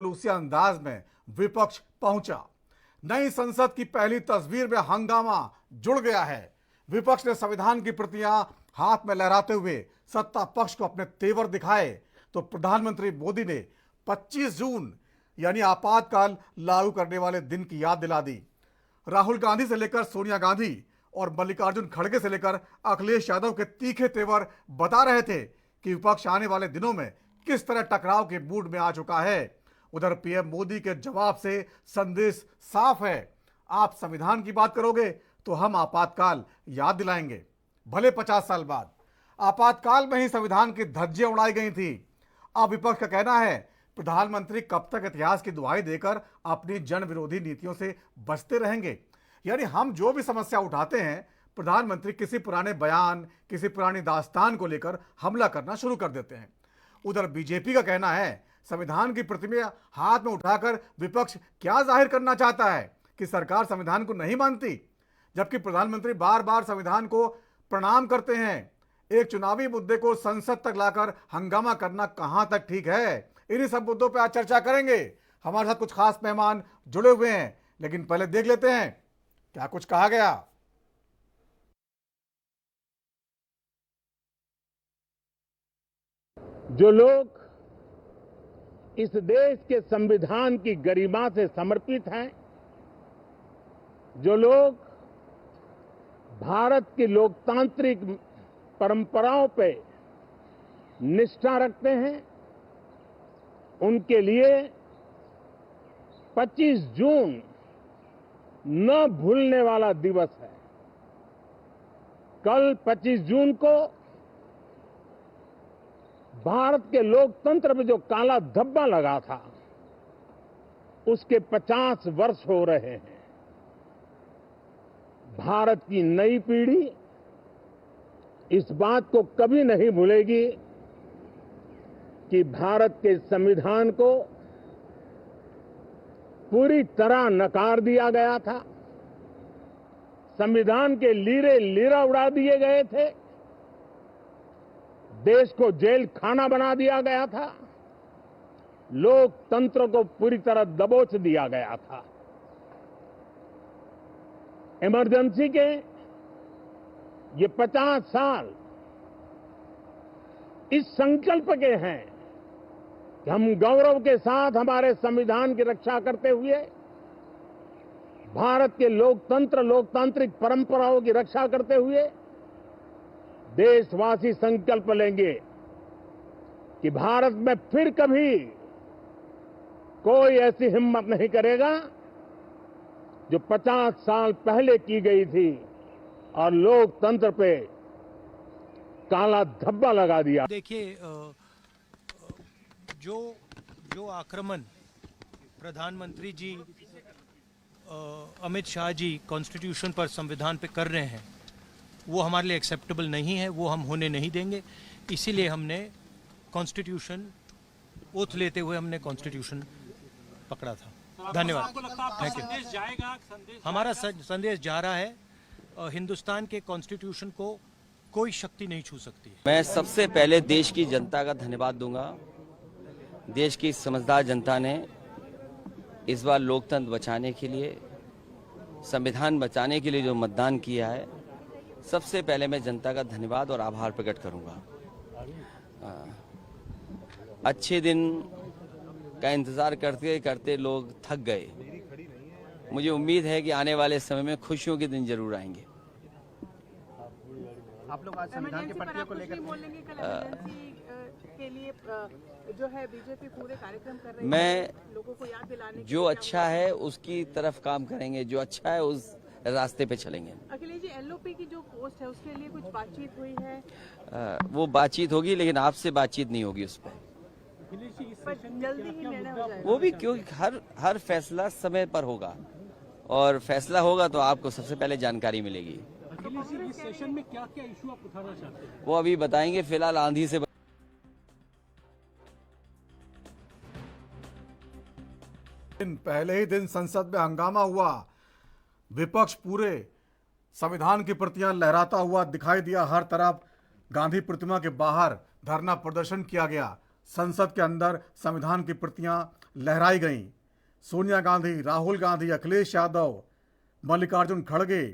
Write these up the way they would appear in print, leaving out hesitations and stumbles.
जुलूसी अंदाज में विपक्ष पहुंचा। नई संसद की पहली तस्वीर में हंगामा जुड़ गया है। विपक्ष ने संविधान की प्रतियां हाथ में लहराते हुए सत्ता पक्ष को अपने तेवर दिखाए तो प्रधानमंत्री मोदी ने 25 जून यानी आपातकाल लागू करने वाले दिन की याद दिला दी। राहुल गांधी से लेकर सोनिया गांधी और मल्लिकार्जुन खड़गे से लेकर अखिलेश यादव के तीखे तेवर बता रहे थे कि विपक्ष आने वाले दिनों में किस तरह टकराव के मूड में आ चुका है। उधर पीएम मोदी के जवाब से संदेश साफ है, आप संविधान की बात करोगे तो हम आपातकाल याद दिलाएंगे। भले 50 साल बाद आपातकाल में ही संविधान की धज्जियां उड़ाई गई थी। अब विपक्ष का कहना है प्रधानमंत्री कब तक इतिहास की दुहाई देकर अपनी जन विरोधी नीतियों से बचते रहेंगे। यानी हम जो भी समस्या उठाते हैं प्रधानमंत्री किसी पुराने बयान, किसी पुरानी दास्तान को लेकर हमला करना शुरू कर देते हैं। उधर बीजेपी का कहना है संविधान की प्रतिमा हाथ में उठाकर विपक्ष क्या जाहिर करना चाहता है कि सरकार संविधान को नहीं मानती, जबकि प्रधानमंत्री बार बार संविधान को प्रणाम करते हैं। एक चुनावी मुद्दे को संसद तक लाकर हंगामा करना कहां तक ठीक है, इन्हीं सब मुद्दों पर आज चर्चा करेंगे। हमारे साथ कुछ खास मेहमान जुड़े हुए हैं, लेकिन पहले देख लेते हैं क्या कुछ कहा गया। जो लोग इस देश के संविधान की गरिमा से समर्पित हैं, जो लोग भारत की लोकतांत्रिक परंपराओं पे निष्ठा रखते हैं, उनके लिए 25 जून न भूलने वाला दिवस है। कल 25 जून को भारत के लोकतंत्र में जो काला धब्बा लगा था उसके 50 वर्ष हो रहे हैं। भारत की नई पीढ़ी इस बात को कभी नहीं भूलेगी कि भारत के संविधान को पूरी तरह नकार दिया गया था, संविधान के लीरे लीरा उड़ा दिए गए थे, देश को जेल खाना बना दिया गया था, लोकतंत्र को पूरी तरह दबोच दिया गया था। इमरजेंसी के ये 50 साल इस संकल्प के हैं कि हम गौरव के साथ हमारे संविधान की रक्षा करते हुए, भारत के लोकतंत्र लोकतांत्रिक परंपराओं की रक्षा करते हुए देशवासी संकल्प लेंगे कि भारत में फिर कभी कोई ऐसी हिम्मत नहीं करेगा जो 50 साल पहले की गई थी और लोकतंत्र पे काला धब्बा लगा दिया। देखिए, जो आक्रमण प्रधानमंत्री जी अमित शाह जी कॉन्स्टिट्यूशन पर, संविधान पे कर रहे हैं, वो हमारे लिए एक्सेप्टेबल नहीं है, वो हम होने नहीं देंगे। इसीलिए हमने कॉन्स्टिट्यूशन ओथ लेते हुए हमने कॉन्स्टिट्यूशन पकड़ा था। धन्यवाद। Thank you. हमारा संदेश जा रहा है, हिंदुस्तान के कॉन्स्टिट्यूशन को कोई शक्ति नहीं छू सकती। मैं सबसे पहले देश की जनता का धन्यवाद दूंगा। देश की समझदार जनता ने इस बार लोकतंत्र बचाने के लिए, संविधान बचाने के लिए जो मतदान किया है, सबसे पहले मैं जनता का धन्यवाद और आभार प्रकट करूंगा। अच्छे दिन का इंतजार करते करते लोग थक गए। मुझे उम्मीद है कि आने वाले समय में खुशियों के दिन जरूर आएंगे। आप लोग आज संविधान की प्रतियों को लेकर बोलेंगे, कल इमरजेंसी के लिए जो है बीजेपी पूरे कार्यक्रम कर रही है, मैं लोगों को याद दिलाने जो अच्छा है उसकी तरफ काम करेंगे, जो अच्छा है उस रास्ते पे चलेंगे। अखिलेश जी, एलओपी की जो पोस्ट है उसके लिए कुछ बातचीत हुई है? वो बातचीत होगी, लेकिन आपसे बातचीत नहीं होगी उस पर। जल्दी ही निर्णय हो जाएगा। वो भी क्योंकि हर फैसला समय पर होगा और फैसला होगा तो आपको सबसे पहले जानकारी मिलेगी। अखिलेश जी, इस सेशन में क्या क्या इशू आप उठाना चाहते हैं? वो अभी बताएंगे। फिलहाल आंधी से पहले ही दिन संसद में हंगामा हुआ। विपक्ष पूरे संविधान की प्रतियां लहराता हुआ दिखाई दिया। हर तरफ गांधी प्रतिमा के बाहर धरना प्रदर्शन किया गया। संसद के अंदर संविधान की प्रतियां लहराई गईं। सोनिया गांधी, राहुल गांधी, अखिलेश यादव, मल्लिकार्जुन खड़गे,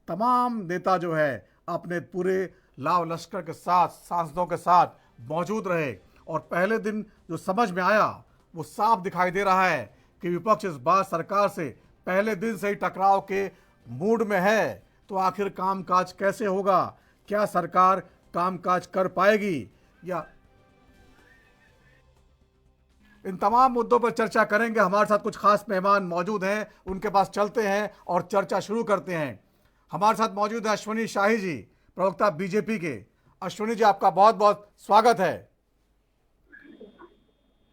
तमाम नेता जो है अपने पूरे लाव लश्कर के साथ, सांसदों के साथ मौजूद रहे। और पहले दिन जो समझ में आया वो साफ दिखाई दे रहा है कि विपक्ष इस बार सरकार से पहले दिन से ही टकराव के मूड में है। तो आखिर कामकाज कैसे होगा? क्या सरकार कामकाज कर पाएगी? या इन तमाम मुद्दों पर चर्चा करेंगे। हमारे साथ कुछ खास मेहमान मौजूद हैं, उनके पास चलते हैं और चर्चा शुरू करते हैं। हमारे साथ मौजूद है अश्विनी शाही जी, प्रवक्ता बीजेपी के। अश्विनी जी, आपका बहुत बहुत स्वागत है।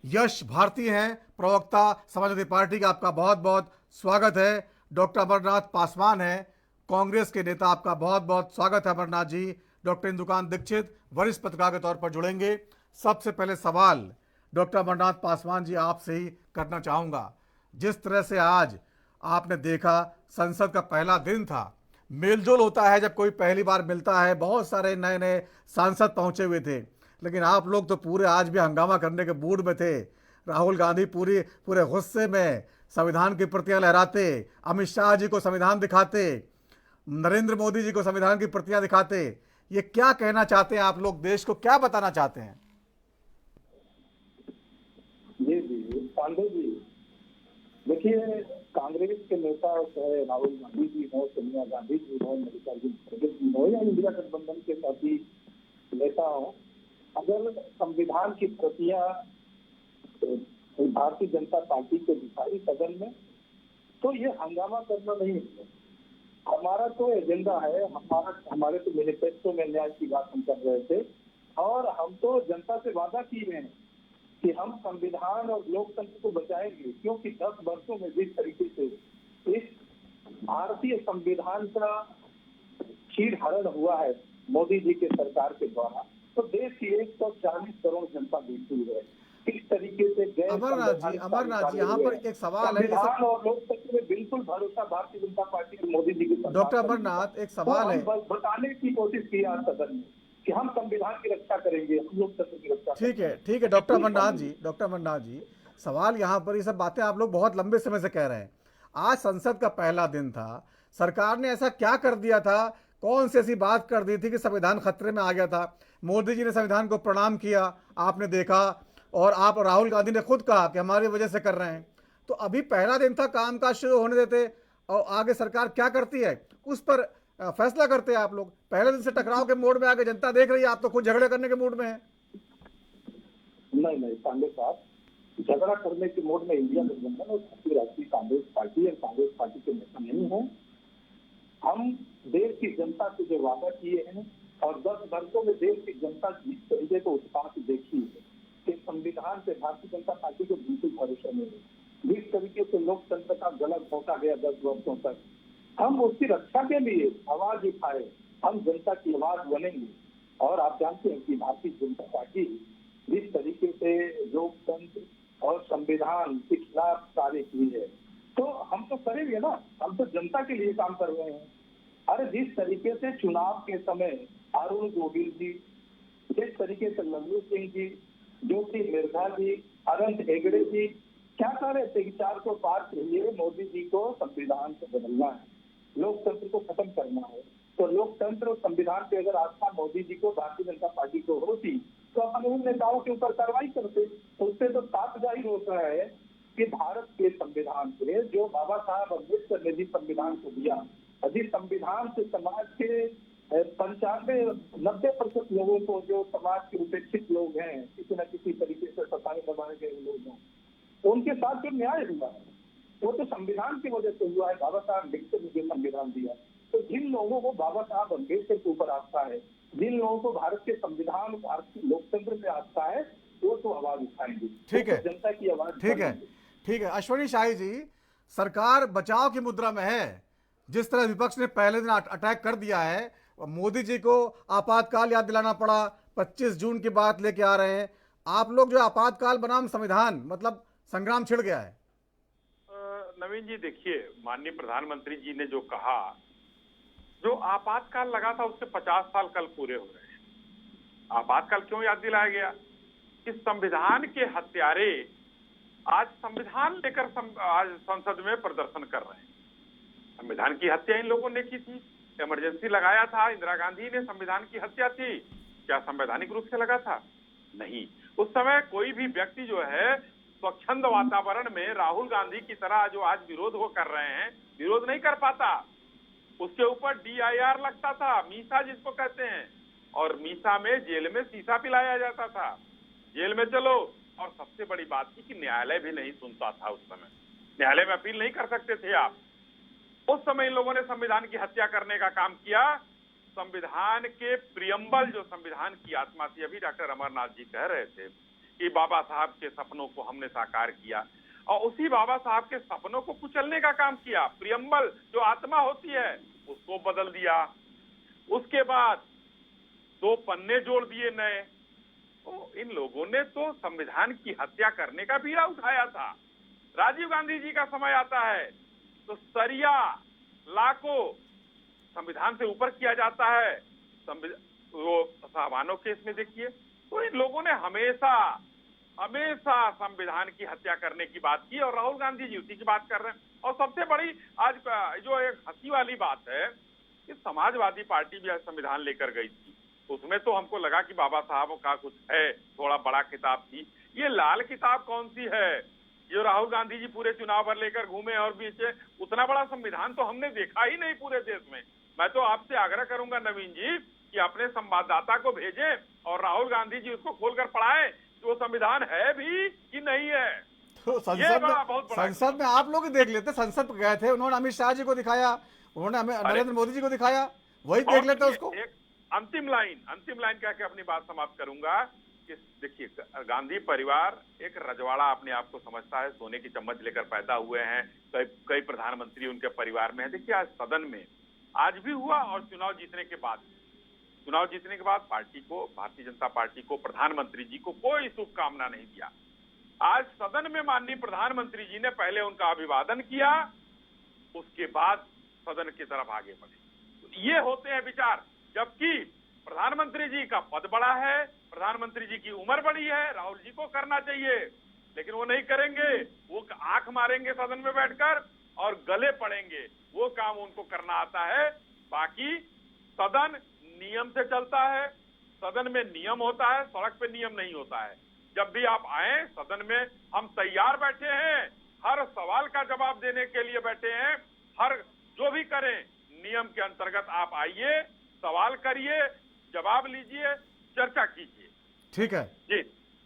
यश भारती हैं, प्रवक्ता समाजवादी पार्टी का, आपका बहुत बहुत स्वागत है। डॉक्टर अमरनाथ पासवान हैं, कांग्रेस के नेता, आपका बहुत बहुत स्वागत है अमरनाथ जी। डॉक्टर इंदुकांत दीक्षित वरिष्ठ पत्रकार के तौर पर जुड़ेंगे। सबसे पहले सवाल डॉक्टर अमरनाथ पासवान जी आपसे ही करना चाहूँगा। जिस तरह से आज आपने देखा, संसद का पहला दिन था, मेलजोल होता है जब कोई पहली बार मिलता है, बहुत सारे नए नए सांसद पहुंचे हुए थे, लेकिन आप लोग तो पूरे आज भी हंगामा करने के मूड में थे। राहुल गांधी पूरे गुस्से में संविधान की प्रतियां लहराते, अमित शाह जी को संविधान दिखाते, नरेंद्र मोदी जी को संविधान की प्रतियां दिखाते। ये क्या कहना चाहते हैं आप लोग? देश को क्या बताना चाहते हैं? जी पांडे जी, देखिए, कांग्रेस के नेता चाहे राहुल गांधी जी हो, सोनिया गांधी जी हो, मल्लिकार्जुन खड़गे जी हो, या इंडिया गठबंधन के साथी नेता हो, अगर संविधान की प्रतियां भारतीय जनता पार्टी को दिखाई सदन में, तो ये हंगामा करना नहीं है। हमारा तो एजेंडा है, हमारे तो मैनिफेस्टो में न्याय की बात हम कर रहे थे, और हम तो जनता से वादा किए हैं कि हम संविधान और लोकतंत्र को बचाएंगे, क्योंकि 10 वर्षों में जिस तरीके से इस भारतीय संविधान का चीरहरण हुआ है मोदी जी के सरकार के द्वारा, तो देश की 140 करोड़ जनता देखी है किस तरीके से अमरनाथ जी, यहाँ पर एक सवाल है। संविधान और लोकतंत्र में बिल्कुल भरोसा भारतीय जनता पार्टी और मोदी जी की। डॉक्टर अमरनाथ, एक सवाल है, बताने की कोशिश की आज सदन में कि हम संविधान की रक्षा करेंगे, हम लोकतंत्र की रक्षा। ठीक है डॉक्टर अमरनाथ जी, सवाल यहाँ पर, ये सब बातें आप लोग बहुत लंबे समय से कह रहे हैं। आज संसद का पहला दिन था, सरकार ने ऐसा क्या कर दिया था, कौन सी ऐसी बात कर दी थी कि संविधान खतरे में आ गया था? मोदी जी ने संविधान को प्रणाम किया, आपने देखा, और आप राहुल गांधी ने खुद कहा कि हमारी वजह से कर रहे हैं। तो अभी पहला दिन था, कामकाज शुरू होने देते और आगे सरकार क्या करती है उस पर फैसला करते हैं आप लोग। पहले दिन से टकराव के मोड में आगे जनता देख रही है, आप तो खुद झगड़े करने के मूड में हैं। नहीं पांडे साहब, झगड़ा करने के मूड में इंडिया गठबंधन और भारतीय राष्ट्रीय कांग्रेस पार्टी और कांग्रेस पार्टी के नेता नहीं है। हम देश की जनता से जो वादा किए हैं, और 10 वर्षों में देश की जनता जिस तरीके को उत्साह से देखी है कि संविधान से भारतीय जनता पार्टी को बिल्कुल भरोसा नहीं है, जिस तरीके से लोकतंत्र का गला घोटा गया 10 वर्षों तक, हम उसकी रक्षा के लिए आवाज उठाए, हम जनता की आवाज बनेंगे। और आप जानते हैं कि भारतीय जनता पार्टी जिस तरीके से लोकतंत्र और संविधान के खिलाफ कार्य की है, तो हम तो करेंगे ना, हम तो जनता के लिए काम कर रहे हैं। अरे जिस तरीके से चुनाव के समय अरुण गोविल जी, जिस तरीके से लल्लू सिंह जी, ज्योति मिर्धा जी, अनंत हेगड़े जी क्या कह रहे थे कि 400 पार के लिए मोदी जी को संविधान को बदलना है, लोकतंत्र को खत्म करना है। तो लोकतंत्र और संविधान पे अगर आस्था मोदी जी को, भारतीय जनता पार्टी को होती, तो अपने उन नेताओं के ऊपर कार्रवाई करते। तो उससे तो साफ जाहिर होता है कि भारत के संविधान से, जो बाबा साहब अम्बेडकर ने जिस संविधान को दिया, जिस संविधान से समाज के 95-90% लोगों को, जो समाज के उपेक्षित लोग हैं, किसी न किसी तरीके से सताए दबाए गए लोग हैं, उनके साथ जो न्याय हुआ है वो तो संविधान की वजह से हुआ है। बाबा साहब अम्बेडकर ने जो संविधान दिया, तो जिन लोगों को बाबा साहब अम्बेडकर के ऊपर आस्था है, जिन लोगों को भारत के संविधान, भारत के लोकतंत्र पे आस्था है, वो तो आवाज उठाएंगे। ठीक है, तो जनता की आवाज। ठीक है अश्विनी शाही जी, सरकार बचाव की मुद्रा में है। जिस तरह विपक्ष ने पहले दिन अटैक कर दिया है, मोदी जी को आपातकाल याद दिलाना पड़ा, 25 जून की बात लेके आ रहे हैं आप लोग। जो आपातकाल बनाम संविधान, मतलब संग्राम छिड़ गया है। नवीन जी, देखिए, माननीय प्रधानमंत्री जी ने जो कहा, जो आपातकाल लगा था उसके 50 साल कल पूरे हो रहे हैं। आपातकाल क्यों याद दिलाया गया? इस संविधान के हत्यारे आज संविधान लेकर आज संसद में प्रदर्शन कर रहे हैं। संविधान की हत्या इन लोगों ने की थी, इमरजेंसी लगाया था, इंदिरा गांधी ने संविधान की हत्या थी, क्या संवैधानिक रूप से लगा था? नहीं। उस समय कोई भी व्यक्ति जो है स्वच्छंद वातावरण में राहुल गांधी की तरह जो आज विरोध वो कर रहे हैं, विरोध नहीं कर पाता। उसके ऊपर DIR लगता था, मीसा जिसको कहते हैं, और मीसा में जेल में शीशा पिलाया जाता था, जेल में चलो। और सबसे बड़ी बात थी कि न्यायालय भी नहीं सुनता था उस समय, न्यायालय में अपील नहीं कर सकते थे आप। उस समय इन लोगों ने संविधान की हत्या करने का काम किया। संविधान के प्रियम्बल जो संविधान की आत्मा थी, अभी डॉक्टर अमरनाथ जी कह रहे थे कि बाबा साहब के सपनों को हमने साकार किया, और उसी बाबा साहब के सपनों को कुचलने का काम किया। प्रियम्बल जो आत्मा होती है उसको बदल दिया। उसके बाद 2 पन्ने जोड़ दिए नए। तो इन लोगों ने तो संविधान की हत्या करने का बीड़ा उठाया था। राजीव गांधी जी का समय आता है तो सरिया लाको संविधान से ऊपर किया जाता है। वो साहबानो केस में देखिए, तो इन लोगों ने हमेशा संविधान की हत्या करने की बात की, और राहुल गांधी जी उसी की बात कर रहे हैं। और सबसे बड़ी आज जो एक हंसी वाली बात है कि समाजवादी पार्टी भी आज संविधान लेकर गई थी, उसमें तो हमको लगा कि बाबा साहब का कुछ है, थोड़ा बड़ा किताब थी। ये लाल किताब कौन सी है जो राहुल गांधी जी पूरे चुनाव भर लेकर घूमे और बीचे? उतना बड़ा संविधान तो हमने देखा ही नहीं पूरे देश में। मैं तो आपसे आग्रह करूंगा नवीन जी कि अपने संवाददाता को भेजें और राहुल गांधी जी उसको खोलकर पढ़ाएं कि वो संविधान है भी कि नहीं है। तो संसद में आप लोग ही देख लेते। संसद गए थे, उन्होंने अमित शाह जी को दिखाया, उन्होंने नरेंद्र मोदी जी को दिखाया, वही देख लेते उसको। एक अंतिम लाइन कह के अपनी बात समाप्त करूंगा कि देखिए, गांधी परिवार एक रजवाड़ा अपने आप को समझता है, सोने की चम्मच लेकर पैदा हुए हैं, कई प्रधानमंत्री उनके परिवार में है। देखिए, आज सदन में आज भी हुआ, और चुनाव जीतने के बाद पार्टी को, भारतीय जनता पार्टी को, प्रधानमंत्री जी को कोई शुभकामना नहीं दिया। आज सदन में माननीय प्रधानमंत्री जी ने पहले उनका अभिवादन किया, उसके बाद सदन की तरफ आगे बढ़े। तो ये होते हैं विचार। जबकि प्रधानमंत्री जी का पद बड़ा है, प्रधानमंत्री जी की उम्र बड़ी है, राहुल जी को करना चाहिए, लेकिन वो नहीं करेंगे। वो आंख मारेंगे सदन में बैठकर और गले पड़ेंगे। वो काम उनको करना आता है। बाकी सदन नियम से चलता है, सदन में नियम होता है, सड़क पे नियम नहीं होता है। जब भी आप आए सदन में, हम तैयार बैठे हैं, हर सवाल का जवाब देने के लिए बैठे हैं। हर जो भी करें नियम के अंतर्गत आप आइए, सवाल करिए, जवाब लीजिए, चर्चा कीजिए। ठीक है जी,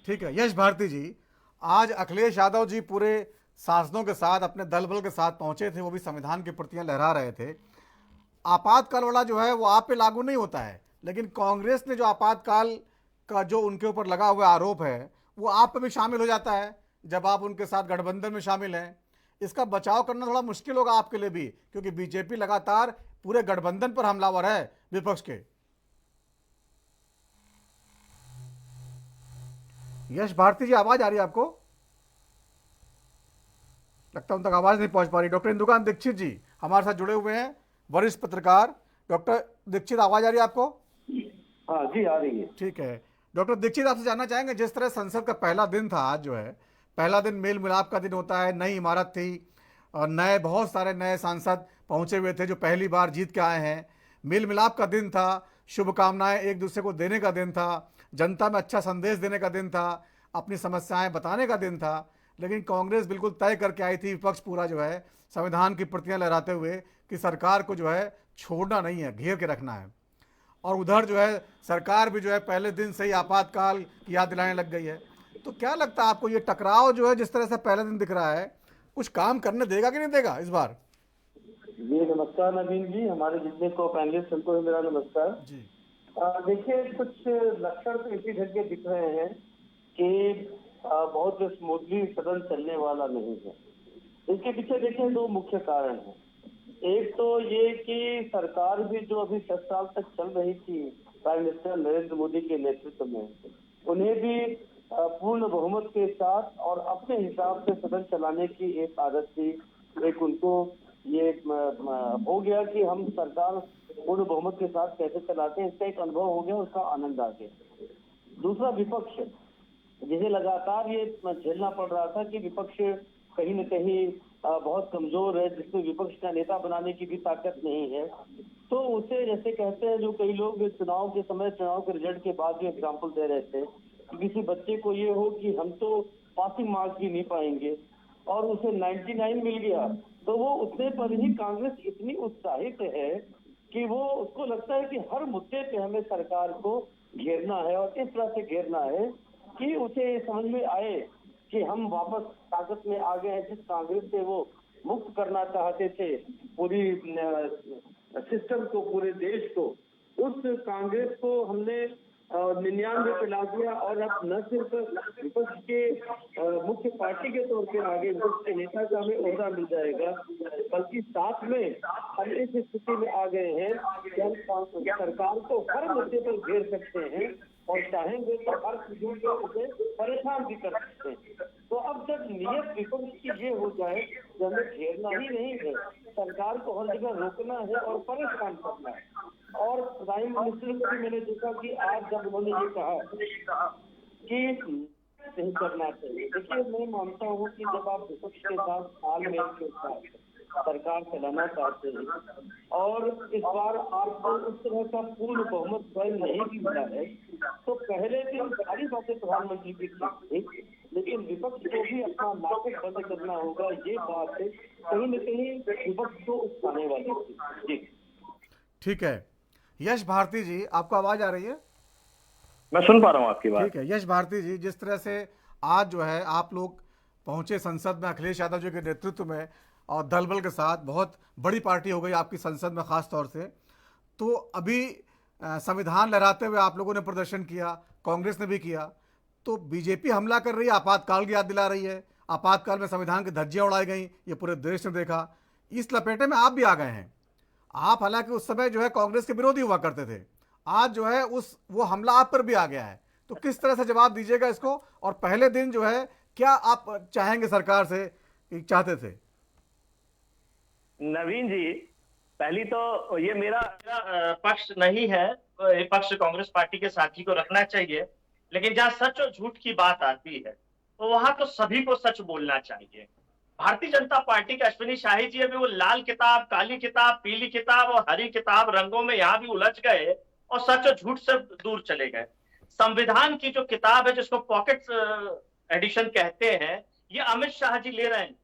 ठीक है। यश भारती जी, आज अखिलेश यादव जी पूरे सांसदों के साथ, अपने दल बल के साथ पहुंचे थे, वो भी संविधान की प्रतियां लहरा रहे थे। आपातकाल वाला जो है वो आप पे लागू नहीं होता है, लेकिन कांग्रेस ने जो आपातकाल का जो उनके ऊपर लगा हुआ आरोप है वो आप पे भी शामिल हो जाता है जब आप उनके साथ गठबंधन में शामिल हैं। इसका बचाव करना थोड़ा मुश्किल होगा आपके लिए भी, क्योंकि बीजेपी लगातार पूरे गठबंधन पर हमलावर है विपक्ष के। यश भारती जी, आवाज आ रही है आपको? लगता है उन तक आवाज नहीं पहुंच पा रही। डॉक्टर इंदुकांत दीक्षित जी हमारे साथ जुड़े हुए हैं, वरिष्ठ पत्रकार। डॉक्टर दीक्षित, आवाज आ रही है आपको? हाँ जी, आ रही है। ठीक है। डॉक्टर दीक्षित, आपसे जानना चाहेंगे, जिस तरह संसद का पहला दिन था, आज जो है पहला दिन मेल मिलाप का दिन होता है, नई इमारत थी और बहुत सारे नए सांसद पहुंचे हुए थे जो पहली बार जीत के आए हैं। मेल मिलाप का दिन था, शुभकामनाएं एक दूसरे को देने का दिन था, जनता में अच्छा संदेश देने का दिन था, अपनी समस्याएं बताने का दिन था। लेकिन कांग्रेस बिल्कुल तय करके आई थी, विपक्ष पूरा जो है संविधान की प्रतियां लहराते हुए कि सरकार को जो है छोड़ना नहीं है, घेर के रखना है। और उधर जो है सरकार भी जो है पहले दिन से ही आपातकाल की याद दिलाने लग गई है। तो क्या लगता है आपको, ये टकराव जो है जिस तरह से पहले दिन दिख रहा है, कुछ काम करने देगा कि नहीं देगा इस बार? जी नमस्कार नवीन जी, हमारे जितने को पैनलिस्ट उनको भी मेरा नमस्कार जी। देखिए, कुछ लक्षण तो इसी ढंग के दिख रहे हैं कि बहुत स्मूथली सदन चलने वाला नहीं है। इसके पीछे देखिए 2 मुख्य कारण हैं। एक तो ये कि सरकार भी जो अभी 10 साल तक चल रही थी प्राइम मिनिस्टर नरेंद्र मोदी के नेतृत्व में, उन्हें भी पूर्ण बहुमत के साथ और अपने हिसाब से सदन चलाने की एक आदत थी। एक उनको ये हो गया कि हम सरकार पूर्ण बहुमत के साथ कैसे चलाते हैं, इसका एक अनुभव हो गया, उसका आनंद आ गया। दूसरा, विपक्ष जिसे लगातार ये झेलना पड़ रहा था कि विपक्ष कहीं न कहीं बहुत कमजोर है, जिसमें विपक्ष का नेता बनाने की भी ताकत नहीं है, तो उसे जैसे कहते हैं जो कई लोग चुनाव के समय, चुनाव के रिजल्ट के बाद भी एग्जाम्पल दे रहे थे कि किसी बच्चे को ये हो कि हम तो पासिंग मार्क्स भी नहीं पाएंगे और उसे 99 मिल गया, तो वो उतने पर ही कांग्रेस इतनी उत्साहित है कि वो उसको लगता है कि हर मुद्दे पे हमें सरकार को घेरना है और इस तरह से घेरना है कि उसे समझ में आए कि हम वापस ताकत में आ गए हैं। जिस कांग्रेस से वो मुक्त करना चाहते थे पूरी सिस्टम को, पूरे देश को, उस कांग्रेस को हमने 99 पे ला दिया और अब न सिर्फ विपक्ष के मुख्य पार्टी के तौर पे आगे विपक्ष के नेता का हमें ओहदा मिल जाएगा, बल्कि साथ में हम इस स्थिति में आ गए हैं कि हम सरकार को हर मुद्दे पर घेर सकते हैं और चाहेंगे तो हर चीजों को उसे परेशान भी कर सकते हैं। तो अब जब नियत विपक्ष की ये हो जाए कि हमें घेरना ही नहीं है, सरकार को हर जगह रोकना है और परेशान करना है। और प्राइम मिनिस्टर को भी मैंने देखा कि आज जब उन्होंने ये कहा कि नहीं करना चाहिए, देखिए मैं मानता हूँ कि जब आप विपक्ष के साथ तालमेल के साथ सरकार चलाना चाहते हैं और इस बार आपको उस तरह का पूर्ण बहुमत स्वयं नहीं भी मिला है, तो पहले दिन सारी बातें प्रधानमंत्री की ठीक थी, लेकिन विपक्ष को भी अपना नाटक बंद करना होगा। ये बात कहीं न कहीं विपक्ष को उकसाने वाली थी। जी ठीक है, यश भारती जी, आपको आवाज आ रही है? मैं सुन पा रहा हूँ आपकी बात। ठीक है, यश भारती जी, जिस तरह से आज जो है आप लोग पहुंचे संसद में अखिलेश यादव जी के नेतृत्व में और दल बल के साथ, बहुत बड़ी पार्टी हो गई आपकी संसद में खास तौर से, तो अभी संविधान लहराते हुए आप लोगों ने प्रदर्शन किया, कांग्रेस ने भी किया, तो बीजेपी हमला कर रही है, आपातकाल की याद दिला रही है, आपातकाल में संविधान की धज्जियां उड़ाई गई, ये पूरे देश ने देखा। इस लपेटे में आप भी आ गए हैं। आप हालांकि उस समय जो है कांग्रेस के विरोधी हुआ करते थे, आज जो है वो हमला आप पर भी आ गया है, तो किस तरह से जवाब दीजिएगा इसको? और पहले दिन जो है क्या आप चाहेंगे सरकार से, चाहते थे? नवीन जी, पहली तो ये मेरा पक्ष नहीं है, पक्ष कांग्रेस पार्टी के साथी को रखना चाहिए, लेकिन जहां सच और झूठ की बात आती है तो वहां तो सभी को सच बोलना चाहिए। भारतीय जनता पार्टी के अश्विनी शाही जी अभी वो लाल किताब, काली किताब, पीली किताब और हरी किताब रंगों में यहाँ भी उलझ गए और सच और झूठ से दूर चले गए। संविधान की जो किताब है, जिसको पॉकेट एडिशन कहते हैं, ये अमित शाह जी ले रहे हैं,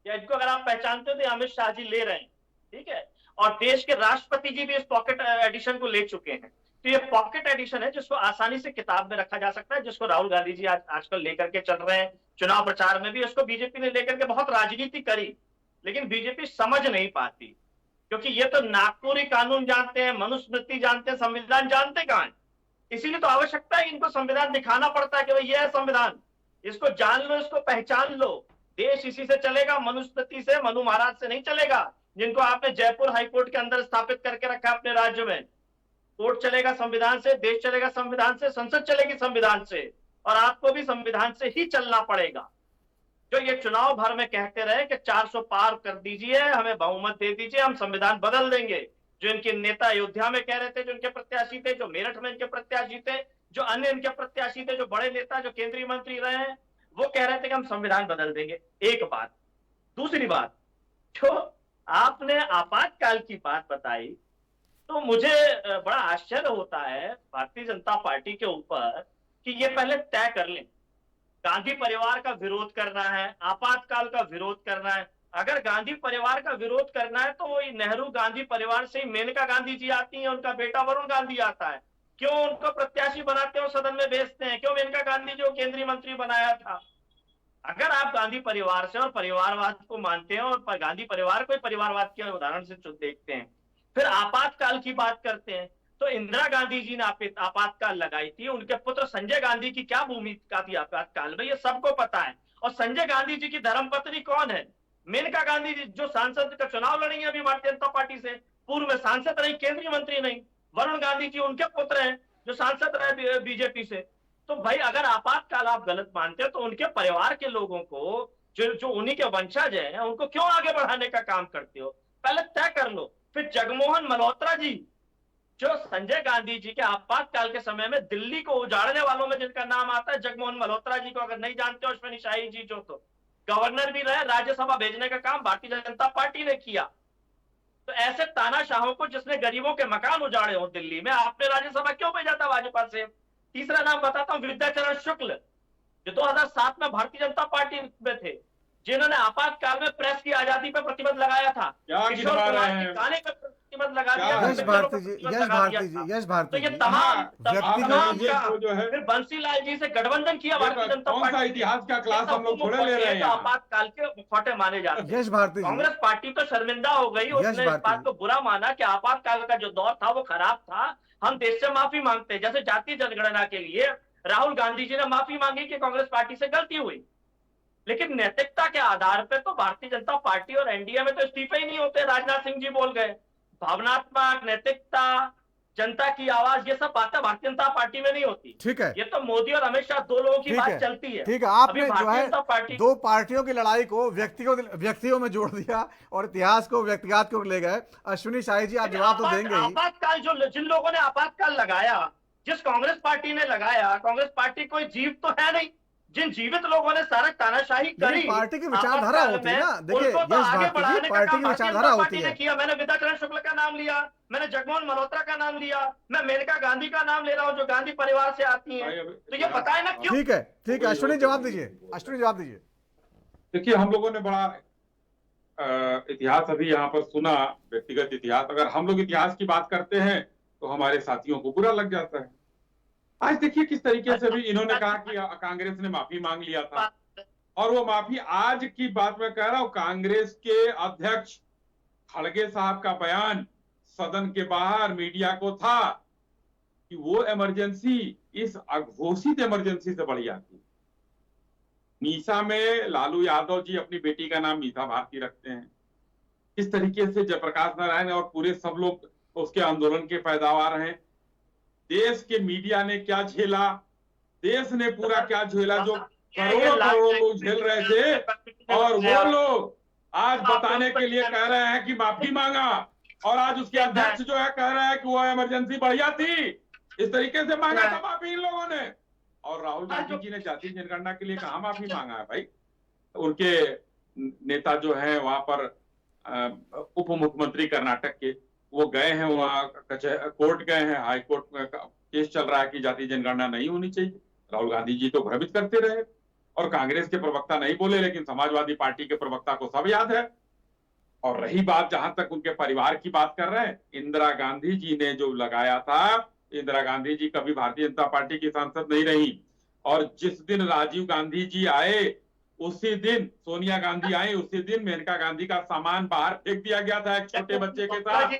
या इनको अगर आप पहचानते हो तो अमित शाह जी ले रहे हैं, ठीक है। और देश के राष्ट्रपति जी भी इस पॉकेट एडिशन को ले चुके हैं। तो ये पॉकेट एडिशन है जिसको आसानी से किताब में रखा जा सकता है, जिसको राहुल गांधी जी आजकल लेकर के चल रहे हैं। चुनाव प्रचार में भी इसको बीजेपी ने लेकर के बहुत राजनीति करी, लेकिन बीजेपी समझ नहीं पाती, क्योंकि ये तो नागपुरी कानून जानते हैं, मनुस्मृति जानते हैं, संविधान जानते कहां है। इसीलिए तो आवश्यकता है इनको संविधान दिखाना पड़ता है कि भाई ये है संविधान, इसको जान लो, इसको पहचान लो। देश इसी से चलेगा, मनुस्मृति से, मनु महाराज से नहीं चलेगा, जिनको आपने जयपुर हाईकोर्ट के अंदर स्थापित करके रखा अपने राज्य में। कोर्ट चलेगा संविधान से, देश चलेगा संविधान से, संसद चलेगी संविधान से, और आपको भी संविधान से ही चलना पड़ेगा। जो ये चुनाव भर में कहते रहे कि 400 पार कर दीजिए, हमें बहुमत दे दीजिए, हम संविधान बदल देंगे। जो इनके नेता अयोध्या में कह रहे थे, जो इनके प्रत्याशी थे, जो मेरठ में इनके प्रत्याशी थे, जो अन्य इनके प्रत्याशी थे, जो बड़े नेता, जो केंद्रीय मंत्री रहे हैं, वो कह रहे थे कि हम संविधान बदल देंगे। एक बात। दूसरी बात, जो आपने आपातकाल की बात बताई, तो मुझे बड़ा आश्चर्य होता है भारतीय जनता पार्टी के ऊपर कि ये पहले तय कर लें, गांधी परिवार का विरोध करना है, आपातकाल का विरोध करना है। अगर गांधी परिवार का विरोध करना है तो नेहरू गांधी परिवार से ही मेनका गांधी जी आती हैं, उनका बेटा वरुण गांधी आता है। क्यों उनको प्रत्याशी बनाते हैं और सदन में भेजते हैं? क्यों मेनका गांधी जो केंद्रीय मंत्री बनाया था? अगर आप गांधी परिवार से और परिवारवाद को मानते हैं और गांधी परिवार को परिवारवाद के उदाहरण से देखते हैं, फिर आपातकाल की बात करते हैं, तो इंदिरा गांधी जी ने आपातकाल लगाई थी। उनके पुत्र संजय गांधी की क्या भूमिका थी आपातकाल में, ये सबको पता है। और संजय गांधी जी की धर्मपत्नी कौन है? मेनका गांधी जी, जो सांसद का चुनाव लड़ेंगे अभी भारतीय जनता पार्टी से, पूर्व में सांसद रही, केंद्रीय मंत्री नहीं। वरुण गांधी जी उनके पुत्र हैं जो सांसद रहे बीजेपी से। तो भाई अगर आपातकाल आप गलत मानते हो तो उनके परिवार के लोगों को, जो उन्हीं के वंशज हैं, उनको क्यों आगे बढ़ाने का काम करते हो? पहले तय कर लो। फिर जगमोहन मल्होत्रा जी, जो संजय गांधी जी के आपातकाल के समय में दिल्ली को उजाड़ने वालों में जिनका नाम आता है, जगमोहन मल्होत्रा जी को अगर नहीं जानते हो, अश्विनी शाही जी जो तो गवर्नर भी रहे, राज्यसभा भेजने का काम भारतीय जनता पार्टी ने किया। तो ऐसे तानाशाहों को, जिसने गरीबों के मकान उजाड़े हो दिल्ली में, आपने राज्यसभा क्यों भेजा था भाजपा से? तीसरा नाम बताता हूं, विद्याचरण शुक्ल, जो 2007 में भारतीय जनता पार्टी में थे, जिन्होंने आपातकाल में प्रेस की आजादी पर प्रतिबंध लगाया था, किशोर कुमार के गाने पर प्रतिबंध लगा दिया, यश भारती जी, यश भारती तो ये जी, तमाम जो है फिर बंसीलाल जी से गठबंधन किया भारतीय जनता कौन सा पार्टी। इतिहास का क्लास हम लोग थोड़े ले रहे हैं? आपातकाल के मुखौटे माने जाते हैं। यश भारती जी, कांग्रेस पार्टी तो शर्मिंदा हो गई, उसने इस बात को बुरा माना कि आपातकाल का जो दौर था वो खराब था, हम देश से माफी मांगते हैं। जैसे जातीय जनगणना के लिए राहुल गांधी जी ने माफी मांगी कि कांग्रेस पार्टी से गलती हुई, लेकिन नैतिकता के आधार पर तो भारतीय जनता पार्टी और एनडीए में तो इस्तीफे ही नहीं होते। राजनाथ सिंह जी बोल गए, भावनात्मक, नैतिकता, जनता की आवाज, ये सब बातें भारतीय जनता पार्टी में नहीं होती। ठीक है, ये तो मोदी और अमित शाह दो लोगों की ठीक बात है, चलती है। ठीक है। आपने अभी जो भारतीय है जनता पार्टी दो पार्टियों की लड़ाई को व्यक्तियों में जोड़ दिया और इतिहास को व्यक्तिगत को ले गए। अश्विनी शाही जी, आप जवाब तो देंगे ही। आपातकाल जो जिन लोगों ने आपातकाल लगाया, जिस कांग्रेस पार्टी ने लगाया, कांग्रेस पार्टी कोई जीव तो है नहीं। जिन जीवित लोगों ने सारा तानाशाही करी, पार्टी की विचारधारा होती है ना। देखिए यश भारती जी, पार्टी की विचारधारा होती है। किया। मैंने विद्याचरण शुक्ल का नाम लिया, मैंने जगमोहन मल्होत्रा का नाम लिया, मैं मेनका गांधी का नाम ले रहा हूं जो गांधी परिवार से आती हैं। तो ये पता है ना क्यों? ठीक है, ठीक है। अश्विनी जवाब दीजिए, अश्विनी जवाब दीजिए। देखिए, हम लोगों ने बड़ा इतिहास अभी यहाँ पर सुना, व्यक्तिगत इतिहास। अगर हम लोग इतिहास की बात करते हैं तो हमारे साथियों को बुरा लग जाता है। आज देखिए किस तरीके से भी इन्होंने कहा कि कांग्रेस ने माफी मांग लिया था, और वो माफी, आज की बात मैं कह रहा हूं, कांग्रेस के अध्यक्ष खड़गे साहब का बयान सदन के बाहर मीडिया को था कि वो इमरजेंसी इस अघोषित इमरजेंसी से बढ़िया थी। मीसा में लालू यादव जी अपनी बेटी का नाम मीसा भारती रखते हैं। इस तरीके से जयप्रकाश नारायण और पूरे सब लोग उसके आंदोलन के पैदावार हैं। देश के मीडिया ने क्या झेला, देश ने पूरा क्या झेला, जो करोड़ों करोड़ों लोग झेल रहे थे, और वो लोग आज बताने के लिए कह रहे हैं कि माफी मांगा, और आज उसके अध्यक्ष जो है कह रहे हैं कि वो इमरजेंसी बढ़िया थी। इस तरीके से मांगा था माफी इन लोगों ने। और राहुल गांधी जी ने जातीय जनगणना के लिए कहाँ माफी मांगा है भाई? उनके नेता जो है वहां पर उप मुख्यमंत्री कर्नाटक के, वो गए हैं वहां, कोर्ट गए हैं, हाई कोर्ट में केस चल रहा है कि जातीय जनगणना नहीं होनी चाहिए। राहुल गांधी जी तो भ्रमित करते रहे, और कांग्रेस के प्रवक्ता नहीं बोले, लेकिन समाजवादी पार्टी के प्रवक्ता को सब याद है। और रही बात, जहां तक उनके परिवार की बात कर रहे हैं, इंदिरा गांधी जी ने जो लगाया था, इंदिरा गांधी जी कभी भारतीय जनता पार्टी की सांसद नहीं रही, और जिस दिन राजीव गांधी जी आए उसी दिन सोनिया गांधी आई, उसी दिन मेनका गांधी का सामान बाहर फेंक दिया गया था एक छोटे बच्चे के साथ।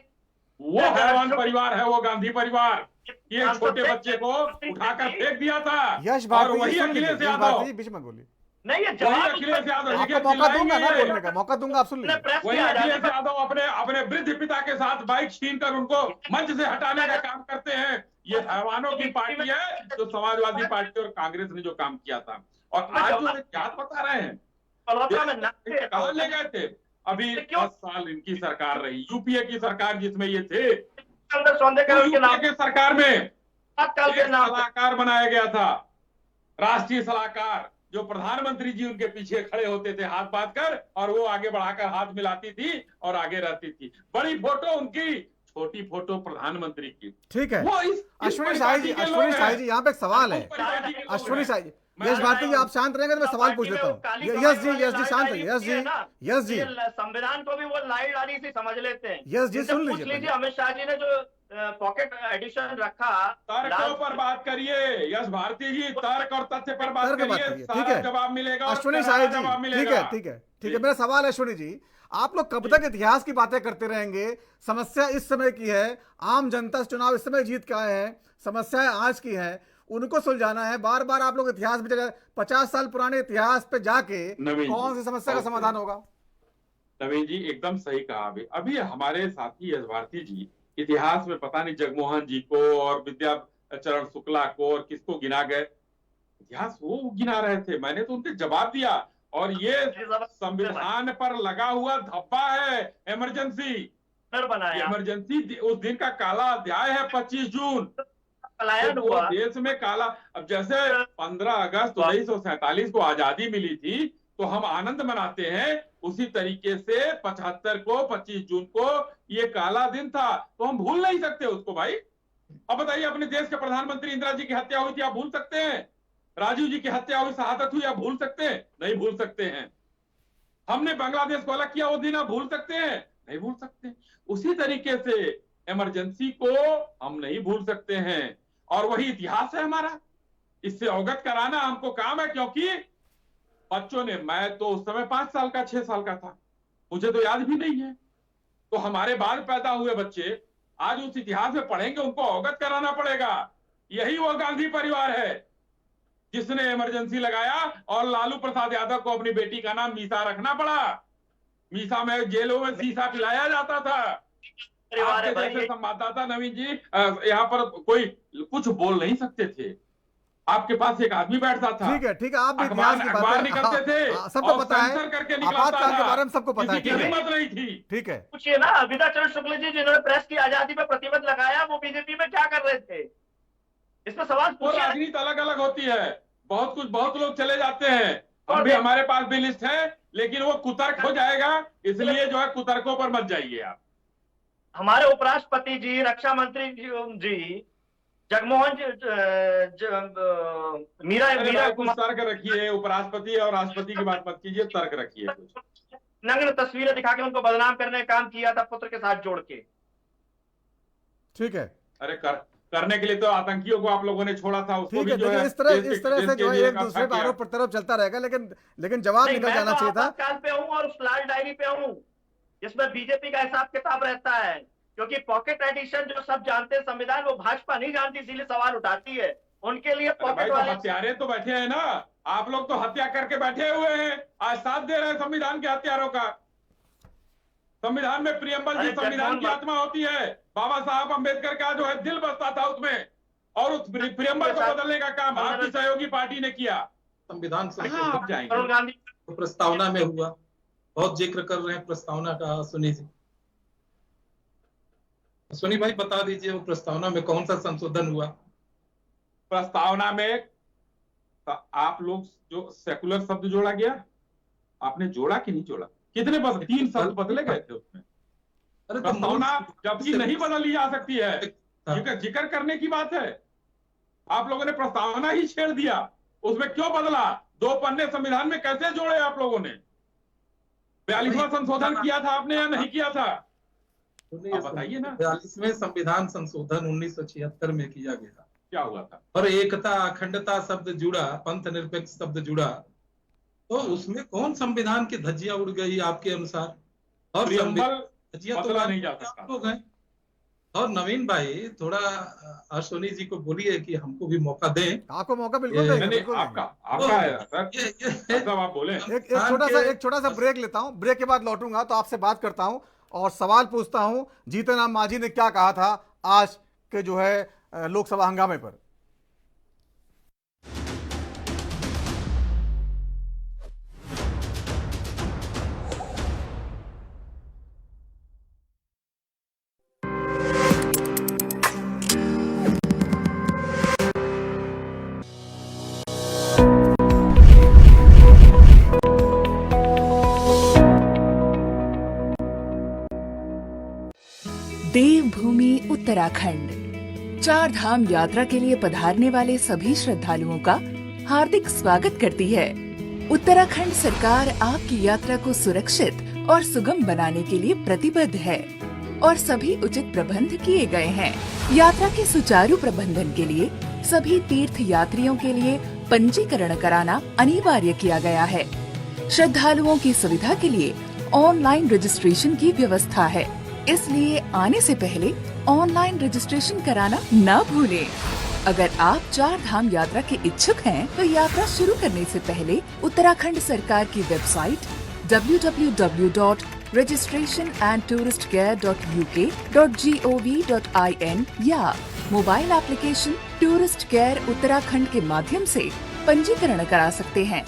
वो हैवान परिवार है वो गांधी परिवार, ये छोटे बच्चे को उठाकर फेंक दिया था। यश और वही अखिलेश यादव, बीच में बोलिए, नहीं, ये वही अखिलेश यादव, आपको मौका दूंगा ना बोलने का, मौका दूंगा, आप सुन लीजिए। वही अखिलेश यादव अपने वृद्ध पिता के साथ बाइक छीन कर उनको मंच से हटाने का काम करते हैं। ये हैवानों की पार्टी है जो समाजवादी पार्टी और कांग्रेस ने जो काम किया था। और आज जो क्या बता रहे हैं, कहाँ ले गए थे? अभी 10 साल इनकी सरकार रही, यूपीए की सरकार जिसमें ये थे, यूपीए के सरकार में एक सलाहकार बनाया गया था, राष्ट्रीय सलाहकार, जो प्रधानमंत्री जी उनके पीछे खड़े होते थे हाथ बांध कर, और वो आगे बढ़ाकर हाथ मिलाती थी और आगे रहती थी। बड़ी फोटो उनकी, छोटी फोटो प्रधानमंत्री की। ठीक है, वो अश्विनी शाही जी, यहाँ पे एक सवाल है। अश्विनी शाही जी, यश भारती जी, आप शांत रहेंगे तो मैं सवाल पूछ लेता हूँ। यश जी शांत रहिए। यश जी, संविधान को भी वो लाई डाली से समझ लेते हैं। यश जी सुन लीजिए, अमित शाह जी ने जो पॉकेट एडिशन रखा, तर्कों पर बात करिए यश भारती जी, तर्क और तथ्य पर बात करिए, ठीक है, जवाब मिलेगा। अश्विनी शाही जी, ठीक है, मेरा सवाल है अश्विनी जी, आप लोग कब तक इतिहास की बातें करते रहेंगे? समस्या इस समय की है, आम जनता चुनाव इस समय जीत के आए हैं, समस्याएं आज की हैं, उनको सुलझाना है। बार बार आप लोग इतिहास में जगह 50 साल पुराने इतिहास पे जाके कौन सी समस्या का समाधान होगा? नवीन जी एकदम सही कहा। अभी हमारे साथी यश भारती जी इतिहास में पता नहीं जगमोहन जी को और विद्याचरण शुक्ला को और किसको गिना गए, इतिहास वो गिना रहे थे, मैंने तो उनके जवाब दिया। और ये संविधान पर लगा हुआ धब्बा है इमरजेंसी, बनाया, इमरजेंसी उस दिन का काला अध्याय है 25 जून पलायन तो हुआ। देश में काला, अब जैसे 15 अगस्त 1947 को आजादी मिली थी तो हम आनंद मनाते हैं, उसी तरीके से 75 को 25 जून को ये काला दिन था, तो हम भूल नहीं सकते उसको भाई। अब बताइए, अपने देश के प्रधानमंत्री इंदिरा जी की हत्या हुई थी, आप भूल सकते हैं? राजीव जी की हत्या हुई, शहादत हुई, आप भूल सकते हैं? नहीं भूल सकते हैं। हमने बांग्लादेश को अलग किया वो दिन, आप भूल सकते हैं? नहीं भूल सकते। उसी तरीके से इमरजेंसी को हम नहीं भूल सकते हैं, और वही इतिहास है हमारा, इससे अवगत कराना हमको काम है। क्योंकि बच्चों ने, मैं तो उस समय 5 साल का 6 साल का था, मुझे तो याद भी नहीं है, तो हमारे बाद पैदा हुए बच्चे आज उस इतिहास में पढ़ेंगे, उनको अवगत कराना पड़ेगा। यही वो गांधी परिवार है जिसने इमरजेंसी लगाया और लालू प्रसाद यादव को अपनी बेटी का नाम मीसा रखना पड़ा। मीसा में जेलों में शीशा पिलाया जाता था। आपके जैसे संवाददाता नवीन जी यहाँ पर कोई कुछ बोल नहीं सकते थे, आपके पास एक आदमी बैठता था, ठीक है, आप भी इतिहास की अखबार निकलते थे, सबको पता है, करके आपातकाल के बारे में सबको पता है, किसी की हिम्मत नहीं थी। ठीक है, पूछिए ना, विदा चरण शुक्ल जी जिन्होंने प्रेस की आजादी पे प्रतिबंध लगाया, वो बीजेपी में क्या कर रहे थे? इसमें सवाल पूछिए। राजनीति अलग अलग होती है, बहुत लोग चले जाते हैं, हम भी, हमारे पास भी लिस्ट है, लेकिन वो कुतर्क हो जाएगा, इसलिए जो है कुतर्कों पर मत जाइए आप। हमारे उपराष्ट्रपति जी, रक्षा मंत्री जी, जगमोहन मीरा कुछ तर्क रखिए, उपराष्ट्रपति और राष्ट्रपति की बात मत कीजिए, तर्क रखिए कुछ। नग्न तस्वीरें दिखा के उनको बदनाम करने का काम किया था पुत्र के साथ जोड़ के। ठीक है, अरे करने के लिए तो आतंकियों को आप लोगों ने छोड़ा था, उसको भी जो है इस तरह से जो है एक दूसरे पर आरोप प्रत्यारोप चलता रहेगा, लेकिन जवाब निकल जाना चाहिए था। काल पे हूँ और उस लाल डायरी पे हूँ जिसमें बीजेपी का हिसाब किताब रहता है, क्योंकि पॉकेट एडिशन जो सब जानते हैं संविधान, वो भाजपा नहीं जानती, इसीलिए सवाल उठाती है। उनके लिए पॉकेट वाले हत्यारे तो बैठे हैं ना, आप लोग तो हत्या करके बैठे हुए हैं, आज साथ दे रहे हैं संविधान के हत्यारों का। संविधान में प्रियम्बल जी संविधान की आत्मा होती है, बाबा साहब अम्बेडकर का जो है दिल बसता था उसमें, और उस प्रियम्बल को बदलने का काम आपकी सहयोगी पार्टी ने किया। संविधान राहुल गांधी प्रस्तावना में हुआ, बहुत जिक्र कर रहे हैं प्रस्तावना का। सुनी जी, सुनी भाई बता दीजिए वो प्रस्तावना में कौन सा संशोधन हुआ? प्रस्तावना में आप लोग जो सेकुलर शब्द जोड़ा गया, आपने जोड़ा कि नहीं जोड़ा? कितने 3 शब्द बदले गए थे उसमें। अरे प्रस्तावना जबकि नहीं बदली जा सकती है, जिक्र करने की बात है, आप लोगों ने प्रस्तावना ही छेड़ दिया, उसमें क्यों बदला? 2 पन्ने संविधान में कैसे जोड़े आप लोगों ने? 42वां संशोधन किया था आपने या नहीं किया था? बताइए ना। 42वें संविधान संशोधन 1976 में किया गया, क्या हुआ था? और एकता अखंडता शब्द जुड़ा, पंथ निरपेक्ष शब्द जुड़ा, तो उसमें कौन संविधान की धज्जियां उड़ गई आपके अनुसार? और धज्जियां तो नहीं जा सकता हो गए। और नवीन भाई थोड़ा अश्विनी जी को बोलिए कि हमको भी मौका दें। आपको मौका बिल्कुल देंगे, आपका है सर, आप बोले। एक छोटा सा ब्रेक लेता हूं, ब्रेक के बाद लौटूंगा तो आपसे बात करता हूं और सवाल पूछता हूं, जीतन राम मांझी ने क्या कहा था आज के जो है लोकसभा हंगामे पर। देवभूमि उत्तराखंड, 4 धाम यात्रा के लिए पधारने वाले सभी श्रद्धालुओं का हार्दिक स्वागत करती है। उत्तराखंड सरकार आपकी यात्रा को सुरक्षित और सुगम बनाने के लिए प्रतिबद्ध है और सभी उचित प्रबंध किए गए हैं। यात्रा के सुचारू प्रबंधन के लिए सभी तीर्थ यात्रियों के लिए पंजीकरण कराना अनिवार्य किया गया है। श्रद्धालुओं की सुविधा के लिए ऑनलाइन रजिस्ट्रेशन की व्यवस्था है, इसलिए आने से पहले ऑनलाइन रजिस्ट्रेशन कराना न भूलें। अगर आप 4 धाम यात्रा के इच्छुक हैं, तो यात्रा शुरू करने से पहले उत्तराखंड सरकार की वेबसाइट www.registration&touristcare.uk.gov.in या mobile application tourist care Uttarakhand के माध्यम से पंजीकरण करा सकते हैं।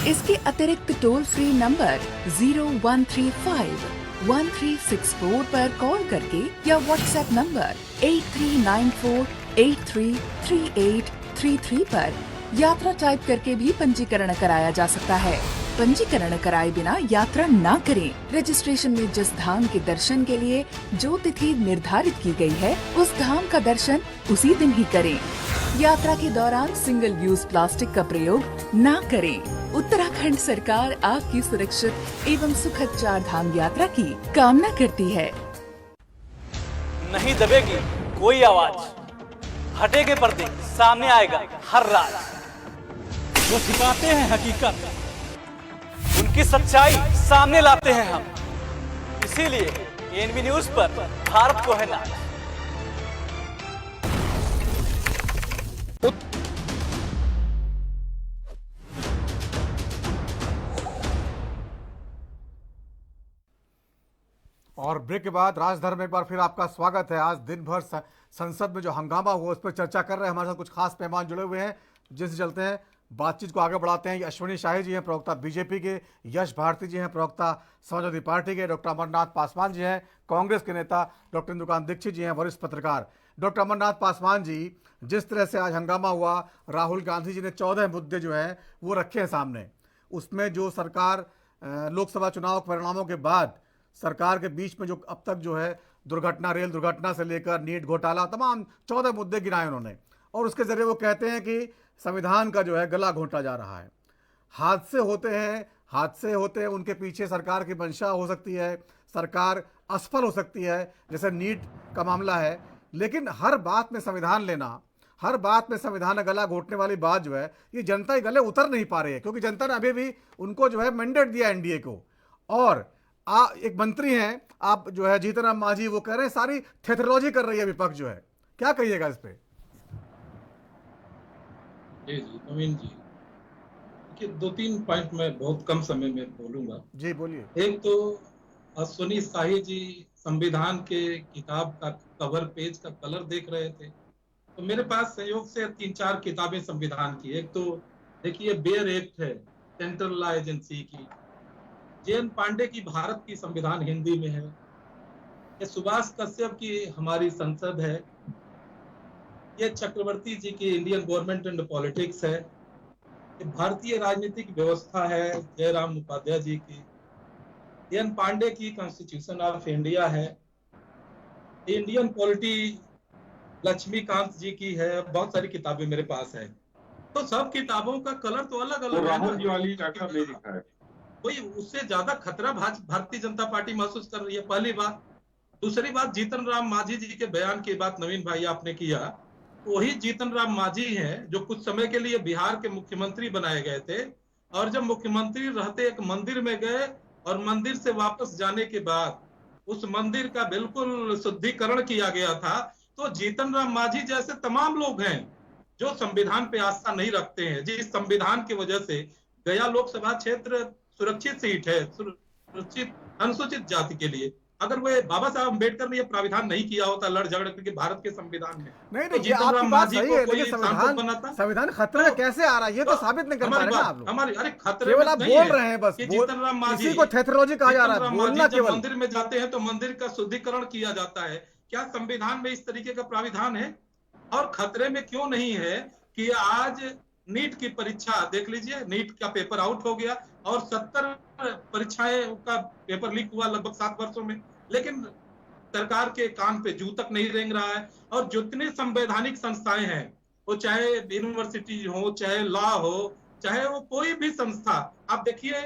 इसके अतिरिक्त टोल फ्री नंबर 0135 1364 पर कॉल करके या व्हाट्सएप नंबर 8394833833 पर यात्रा टाइप करके भी पंजीकरण कराया जा सकता है। पंजीकरण कराए बिना यात्रा न करें। रजिस्ट्रेशन में जिस धाम के दर्शन के लिए जो तिथि निर्धारित की गई है, उस धाम का दर्शन उसी दिन ही करें। यात्रा के दौरान सिंगल यूज प्लास्टिक का प्रयोग न करें। उत्तराखंड सरकार आपकी सुरक्षित एवं सुखद 4 धाम यात्रा की कामना करती है। नहीं दबेगी कोई आवाज, हटेगे पर्दे, सामने आएगा हर राज। जो छिपाते हैं हकीकत, उनकी सच्चाई सामने लाते हैं हम। इसीलिए एनबी न्यूज पर भारत को है नाज। और ब्रेक के बाद राजधर्म में एक बार फिर आपका स्वागत है। आज दिन भर संसद में जो हंगामा हुआ उस पर चर्चा कर रहे हैं। हमारे साथ कुछ खास मेहमान जुड़े हुए हैं, जिनसे चलते हैं, बातचीत को आगे बढ़ाते हैं। अश्विनी शाही जी हैं, प्रवक्ता बीजेपी के, यश भारती जी हैं, प्रवक्ता समाजवादी पार्टी के, डॉक्टर अमरनाथ पासवान जी हैं, कांग्रेस के नेता, डॉक्टर इंदुकांत दीक्षित जी हैं, वरिष्ठ पत्रकार। डॉक्टर अमरनाथ पासवान जी, जिस तरह से आज हंगामा हुआ, राहुल गांधी जी ने 14 मुद्दे जो हैं वो रखे हैं सामने। उसमें जो सरकार लोकसभा चुनाव परिणामों के बाद सरकार के बीच में जो अब तक जो है दुर्घटना, रेल दुर्घटना से लेकर नीट घोटाला, तमाम 14 मुद्दे गिनाए उन्होंने। और उसके जरिए वो कहते हैं कि संविधान का जो है गला घोंटा जा रहा है। हादसे होते हैं, उनके पीछे सरकार की मंशा हो सकती है, सरकार असफल हो सकती है, जैसे नीट का मामला है। लेकिन हर बात में संविधान लेना, हर बात में संविधान गला घोटने वाली बात जो है, ये जनता के गले उतर नहीं पा रही है, क्योंकि जनता ने अभी भी उनको जो है मैंडेट दिया एनडीए को। और एक मंत्री हैं आप जो है जीतन राम मांझी, वो कह रहे हैं सारी थेथरोलॉजी कर रही है विपक्ष जो है। क्या कहिएगा इस पे? जी नवीन जी, देखिए 2-3 पॉइंट में बहुत कम समय में बोलूंगा। जी बोलिए। एक तो अश्विनी शाही जी संविधान के किताब का कवर पेज का कलर देख रहे थे, तो मेरे पास संयोग से 3-4 किताबें संविधान की। एक तो देखिए बेयर एक्ट है, सेंट्रल लॉ एजेंसी की, जे.एन. पांडे की भारत की संविधान हिंदी में है, ये सुभाष कश्यप की हमारी संसद है, ये चक्रवर्ती जी की इंडियन गवर्नमेंट एंड पॉलिटिक्स है, ये भारतीय राजनीतिक व्यवस्था है जयराम उपाध्याय जी की, जे.एन. पांडे की कॉन्स्टिट्यूशन ऑफ इंडिया है, इंडियन पॉलिटी लक्ष्मीकांत जी की है। बहुत सारी किताबें मेरे पास है। तो सब किताबों का कलर तो अलग अलग है। राहुल जी वाली डॉक्टर ने लिखा है, कोई उससे ज्यादा खतरा भारतीय जनता पार्टी महसूस कर रही है, पहली बात। दूसरी बात, जीतन राम मांझी जी के बयान की बात नवीन भाई आपने किया, वही जीतन राम मांझी हैं जो कुछ समय के लिए बिहार के मुख्यमंत्री बनाए गए थे, और जब मुख्यमंत्री रहते एक मंदिर में गए और मंदिर से वापस जाने के बाद उस मंदिर का बिल्कुल शुद्धिकरण किया गया था। तो जीतन राम मांझी जैसे तमाम लोग हैं जो संविधान पे आस्था नहीं रखते हैं। जिस संविधान की वजह से गया लोकसभा क्षेत्र सुरक्षित सीट है, सुरक्षित अनुसूचित जाति के लिए। अगर वो बाबा साहब अम्बेडकर ने ये प्राविधान नहीं किया होता लड़ झगड़ करके भारत के संविधान में, नहीं तो ये आपकी बात सही है, लेकिन संविधान खतरे में कैसे आ रहा है ये तो साबित नहीं कर पा रहे ना आप लोग। हमारे अरे खतरे केवल आप बोल रहे हैं, बस जीतन राम मांझी को थेथरोलॉजी कहा जा रहा है, बोलना केवल। मंदिर में जाते हैं तो मंदिर का शुद्धिकरण किया जाता है, क्या संविधान में इस तरीके का प्राविधान है? और खतरे में क्यों नहीं है कि आज नीट की परीक्षा देख लीजिए, नीट का पेपर आउट हो गया और 70 परीक्षाएं का पेपर लीक हुआ लगभग 7 वर्षों में, लेकिन सरकार के कान पे जू तक नहीं रेंग रहा है। और जितनी संवैधानिक संस्थाएं हैं, वो चाहे यूनिवर्सिटी हो, चाहे लॉ हो, चाहे वो कोई भी संस्था, आप देखिए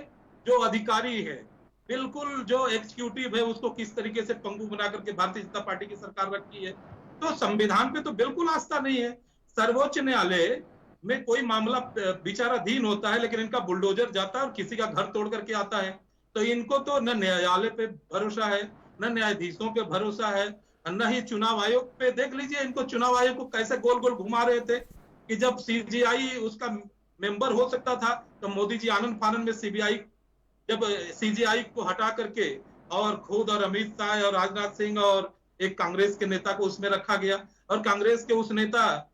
जो अधिकारी है, बिल्कुल जो एग्जीक्यूटिव है, उसको किस तरीके से पंगु बना करके भारतीय जनता पार्टी की सरकार रखी है। तो संविधान पे तो बिल्कुल आस्था नहीं है। सर्वोच्च न्यायालय में कोई मामला विचाराधीन होता है, लेकिन इनका बुलडोजर जाता है और किसी का घर तोड़ करके आता है। तो इनको तो न न्यायालय पे भरोसा है, न न्यायाधीशों पे भरोसा है, न ही चुनाव आयोग पे। देख लीजिए इनको चुनाव आयोग को कैसे गोल गोल घुमा रहे थे कि जब सीजीआई उसका मेंबर हो सकता था, तो मोदी जी आनंद फानंद में सीबीआई जब सीजीआई को हटा करके और खुद और अमित शाह और राजनाथ सिंह और एक कांग्रेस के नेता को उसमें रखा गया, और कांग्रेस के उस नेता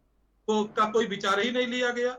को का कोई विचार ही नहीं लिया गया,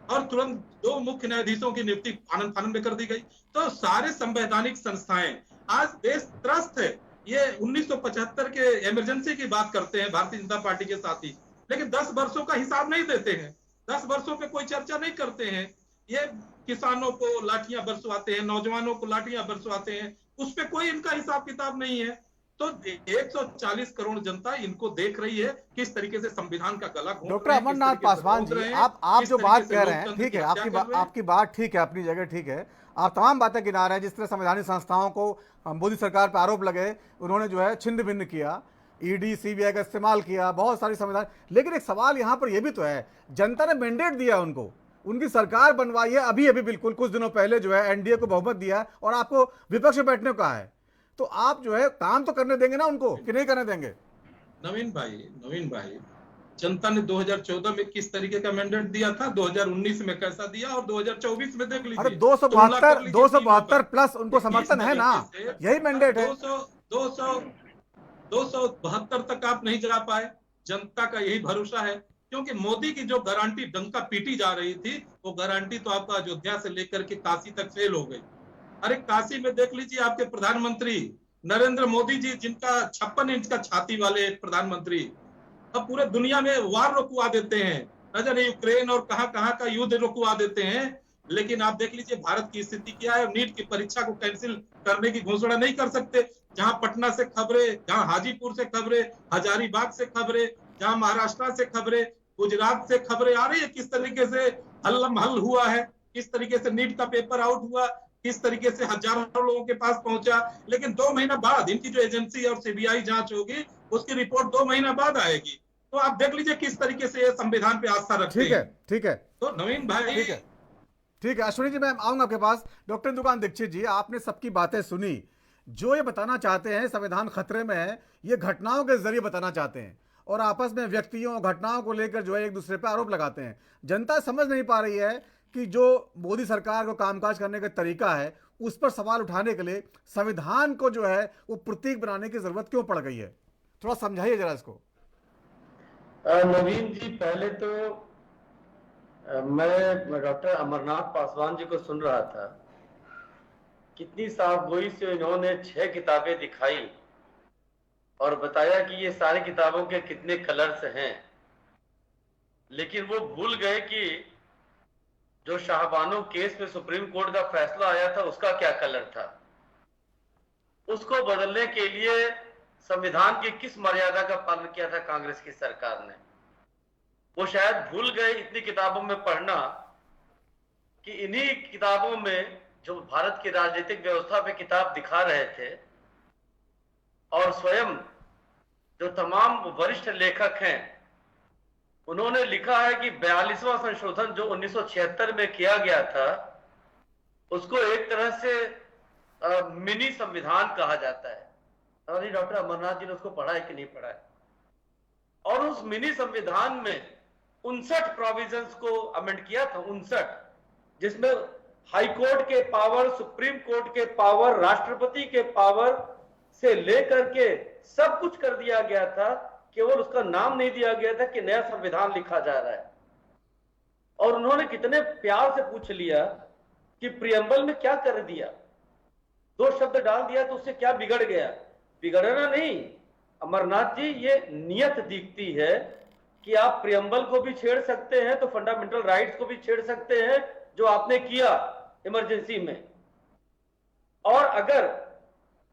और तुरंत 2 मुख्य न्यायाधीशों की नियुक्ति आनंद फानंद में कर दी गई। तो सारे संवैधानिक संस्थाएं आज देश त्रस्त है। ये 1975 के इमरजेंसी की बात करते हैं भारतीय जनता पार्टी के साथी, लेकिन 10 वर्षों का हिसाब नहीं देते हैं। 10 वर्षों पे कोई चर्चा नहीं करते हैं। ये किसानों को लाठियां बरसवाते हैं, नौजवानों को लाठियां बरसवाते हैं, उस पे कोई इनका हिसाब किताब नहीं है। तो 140 करोड़ जनता इनको देख रही है किस तरीके से संविधान का गला घोंट डॉक्टर रहे हैं, किस अमरनाथ तरीके से पासवान बोल जी, रहे हैं, आप किस जो तरीके बात से कह रहे हैं, लोकतंत्र ठीक की है, हत्या कर रहे हैं। आपकी बात ठीक है, अपनी जगह ठीक है। आप तमाम बातें गिना रहे हैं, जिस तरह संवैधानिक संस्थाओं को मोदी सरकार पर आरोप लगे, उन्होंने जो है छिन्न भिन्न किया, ईडी सीबीआई का इस्तेमाल किया, बहुत सारी संविधान। लेकिन एक सवाल यहाँ पर यह भी तो है, जनता ने मैंडेट दिया उनको, उनकी सरकार बनवाई है, अभी अभी बिल्कुल कुछ दिनों पहले जो है एनडीए को बहुमत दिया है और आपको विपक्ष में बैठने को कहा है। तो आप जो है काम तो करने देंगे ना उनको कि नहीं करने देंगे? नवीन भाई, जनता ने 2014 में किस तरीके का मैंडेट दिया था, 2019 में कैसा दिया और 2024 में देख लीजिए। अरे 272 प्लस उनको समर्थन है ना, यही मैंडेट है। 272 तक आप नहीं जा पाए, जनता का यही भरोसा है, क्योंकि मोदी की जो गारंटी डंका पीटी जा रही थी, वो गारंटी तो आपका अयोध्या से लेकर के काशी तक फेल हो गई। अरे काशी में देख लीजिए, आपके प्रधानमंत्री नरेंद्र मोदी जी, जिनका 56 इंच का छाती वाले प्रधानमंत्री, अब पूरे दुनिया में वार रुकवा देते हैं, न जाने यूक्रेन और कहां का युद्ध रुकवा देते हैं। लेकिन आप देख लीजिए भारत की स्थिति क्या है। नीट की परीक्षा को कैंसिल करने की घोषणा नहीं कर सकते। जहां पटना से खबरें, जहां हाजीपुर से खबरें, हजारीबाग से खबरें, जहां महाराष्ट्र से खबरें, गुजरात से खबरें आ रही है किस तरीके से हल्लम-हल हुआ है, किस तरीके से नीट का पेपर आउट हुआ, किस तरीके से हजारों लोगों के पास पहुंचा। लेकिन 2 महीना बाद इनकी जो एजेंसी और सीबीआई जांच होगी, उसकी रिपोर्ट 2 महीना बाद आएगी। तो आप देख लीजिए किस तरीके से ये संविधान पे आस्था रखते हैं। ठीक है। तो नवीन भाई, ठीक है अश्विनी जी, मैं आऊंगा आपके पास। डॉक्टर इंदुकान दीक्षित जी, आपने सबकी बातें सुनी। जो ये बताना चाहते हैं संविधान खतरे में है, ये घटनाओं के जरिए बताना चाहते हैं और आपस में व्यक्तियों घटनाओं को लेकर जो है एक दूसरे पर आरोप लगाते हैं। जनता समझ नहीं पा रही है कि जो मोदी सरकार को कामकाज करने का तरीका है, उस पर सवाल उठाने के लिए संविधान को जो है वो प्रतीक बनाने की जरूरत क्यों पड़ गई है। थोड़ा समझाइए जरा इसको। नवीन जी, पहले तो मैं डॉक्टर अमरनाथ पासवान जी को सुन रहा था, कितनी साफगोई से इन्होंने 6 किताबें दिखाई और बताया कि ये सारी किताबों के कितने कलर्स हैं, लेकिन वो भूल गए कि जो शाहबानो केस में सुप्रीम कोर्ट का फैसला आया था उसका क्या कलर था। उसको बदलने के लिए संविधान की किस मर्यादा का पालन किया था कांग्रेस की सरकार ने, वो शायद भूल गए इतनी किताबों में पढ़ना कि इन्हीं किताबों में जो भारत की राजनीतिक व्यवस्था पे किताब दिखा रहे थे और स्वयं जो तमाम वरिष्ठ लेखक हैं उन्होंने लिखा है कि 42वां संशोधन जो 1976 में किया गया था उसको एक तरह से मिनी संविधान कहा जाता है। और डॉक्टर अमरनाथ जी ने उसको पढ़ा है कि नहीं पढ़ा है। और उस मिनी संविधान में 59 प्रोविजंस को अमेंड किया था, 59, जिसमें हाई कोर्ट के पावर, सुप्रीम कोर्ट के पावर, राष्ट्रपति के पावर से लेकर के सब कुछ कर दिया गया था। केवल उसका नाम नहीं दिया गया था कि नया संविधान लिखा जा रहा है। और उन्होंने कितने प्यार से पूछ लिया कि प्रियम्बल में क्या कर दिया, 2 शब्द डाल दिया तो उससे क्या बिगड़ गया। बिगड़ना नहीं अमरनाथ जी, ये नियत दिखती है कि आप प्रियम्बल को भी छेड़ सकते हैं तो फंडामेंटल राइट्स को भी छेड़ सकते हैं, जो आपने किया इमरजेंसी में। और अगर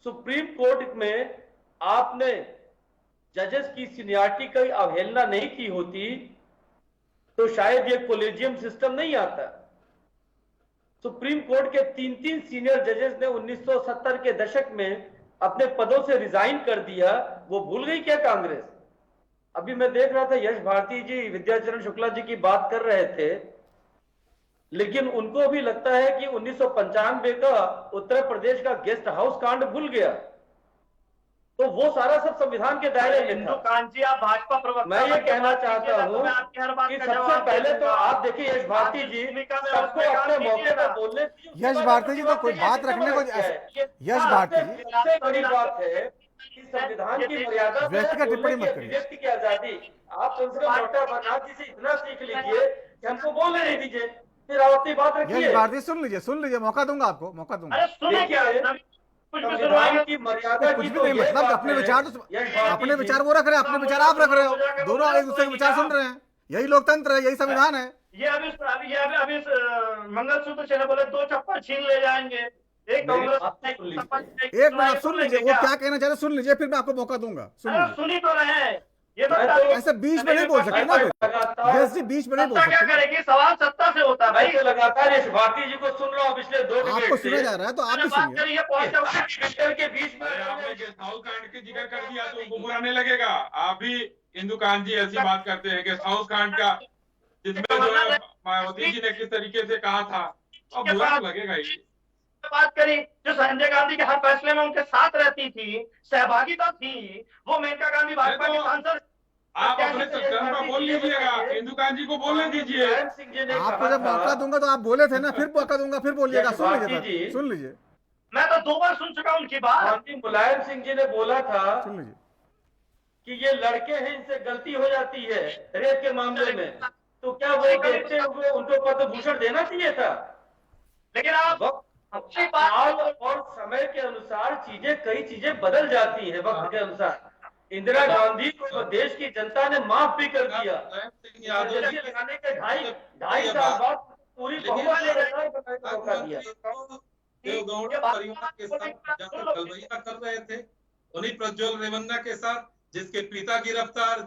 सुप्रीम कोर्ट में आपने जजेस की सीनियरिटी की अवहेलना नहीं की होती तो शायद ये कोलेजियम सिस्टम नहीं आता। सुप्रीम कोर्ट के 3 सीनियर जजेस ने 1970 के दशक में अपने पदों से रिजाइन कर दिया। वो भूल गई क्या कांग्रेस? अभी मैं देख रहा था यश भारती जी विद्याचरण शुक्ला जी की बात कर रहे थे, लेकिन उनको भी लगता है कि 1995 का उत्तर प्रदेश का गेस्ट हाउस कांड भूल गया। तो वो सारा सब संविधान के दायरे में था। कांजी, आप भाजपा प्रवक्ता, मैं ये कहना चाहता हूँ कि सबसे पहले तो आप देखिए यश भारती जी सबको अपने मौके पर बोलने। यश भारती जी तो कोई बात रखने को, यश भारती जी सबसे बड़ी बात है कि संविधान की मर्यादा व्यक्तिगत टिप्पणी मत करिए। व्यक्ति की आजादी। आप कम से कम डॉक्टर अमरनाथ जी से इतना सीख लीजिए कि हमको बोलने नहीं दीजिए, फिर आप अपनी बात रखिए। यश भारती सुन लीजिए, मौका दूंगा आपको, मौका दूंगा। देखिए संविधान की मर्यादा कुछ की भी तो नहीं, ये मतलब बात अपने है, विचार तो अपने विचार वो रख रहे हैं, अपने विचार आप रख रहे हो, दोनों एक दूसरे के विचार सुन रहे हैं। यही लोकतंत्र है, यही संविधान है। ये अभी मंगलसूत्र छीने बोले 2 चप्पल छीन ले जाएंगे। एक कांग्रेस एक मिनट सुन लीजिए, वो क्या कहना चाहते सुन लीजिए, फिर मैं आपको मौका दूंगा। सुन लीजिए, सुनी तो रहे हैं। ये तो ऐसे बीच में नहीं बोल सकते ना, यस जी, बीच में नहीं बोल क्या सकते। करेगी? सवाल सत्ता से होता है भाई। मैं लगातार यश भारती जी को सुन रहा हूँ पिछले 2 डिबेट आपको से। सुना जा रहा है तो आप भी बात सुनिए। करिए पॉइंट के बीच में आपने गेस्ट हाउस कांड की जिक्र कर दिया तो उनको बुरा नहीं लगेगा? आप भी इंदु कांत जी ऐसी बात करते हैं गेस्ट हाउस कांड का, जिसमें जो है मायावती जी ने किस तरीके से कहा था, अब बुरा लगेगा ही। बात करी जो संजय गांधी के हर फैसले में उनके साथ रहती थी, सहभागिता थी, वो मेनका गांधी भाजपा की सांसद। आप अपने संस्करण पर बोल लीजिएगा, इंदु कांत जी को बोलने दीजिए। आपको जब मौका दूंगा तो आप बोले थे ना, फिर मौका दूंगा, फिर बोलिएगा। सुन लीजिए, सुन लीजिए। मैं तो 2 बार सुन चुका उनकी बात। मुलायम सिंह जी ने बोला था सुन लीजिए कि ये लड़के हैं, इनसे गलती हो जाती है रेप के मामले में, तो क्या वो देखते हुए उनको पद्म भूषण देना चाहिए था? लेकिन आप काल और समय के अनुसार कई चीजें बदल जाती हैं वक्त के अनुसार। इंदिरा गांधी को देश की जनता ने माफ भी कर दिया। इमरजेंसी लगाने के ढाई साल बाद पूरी बहुमत से सरकार बनाने का मौका दिया। देवगौड़ा परिवार के साथ जाकर गलबैया कर रहे थे, उन्हीं प्रज्वल रेवन्ना के साथ, जिसके पिता गिरफ्तार,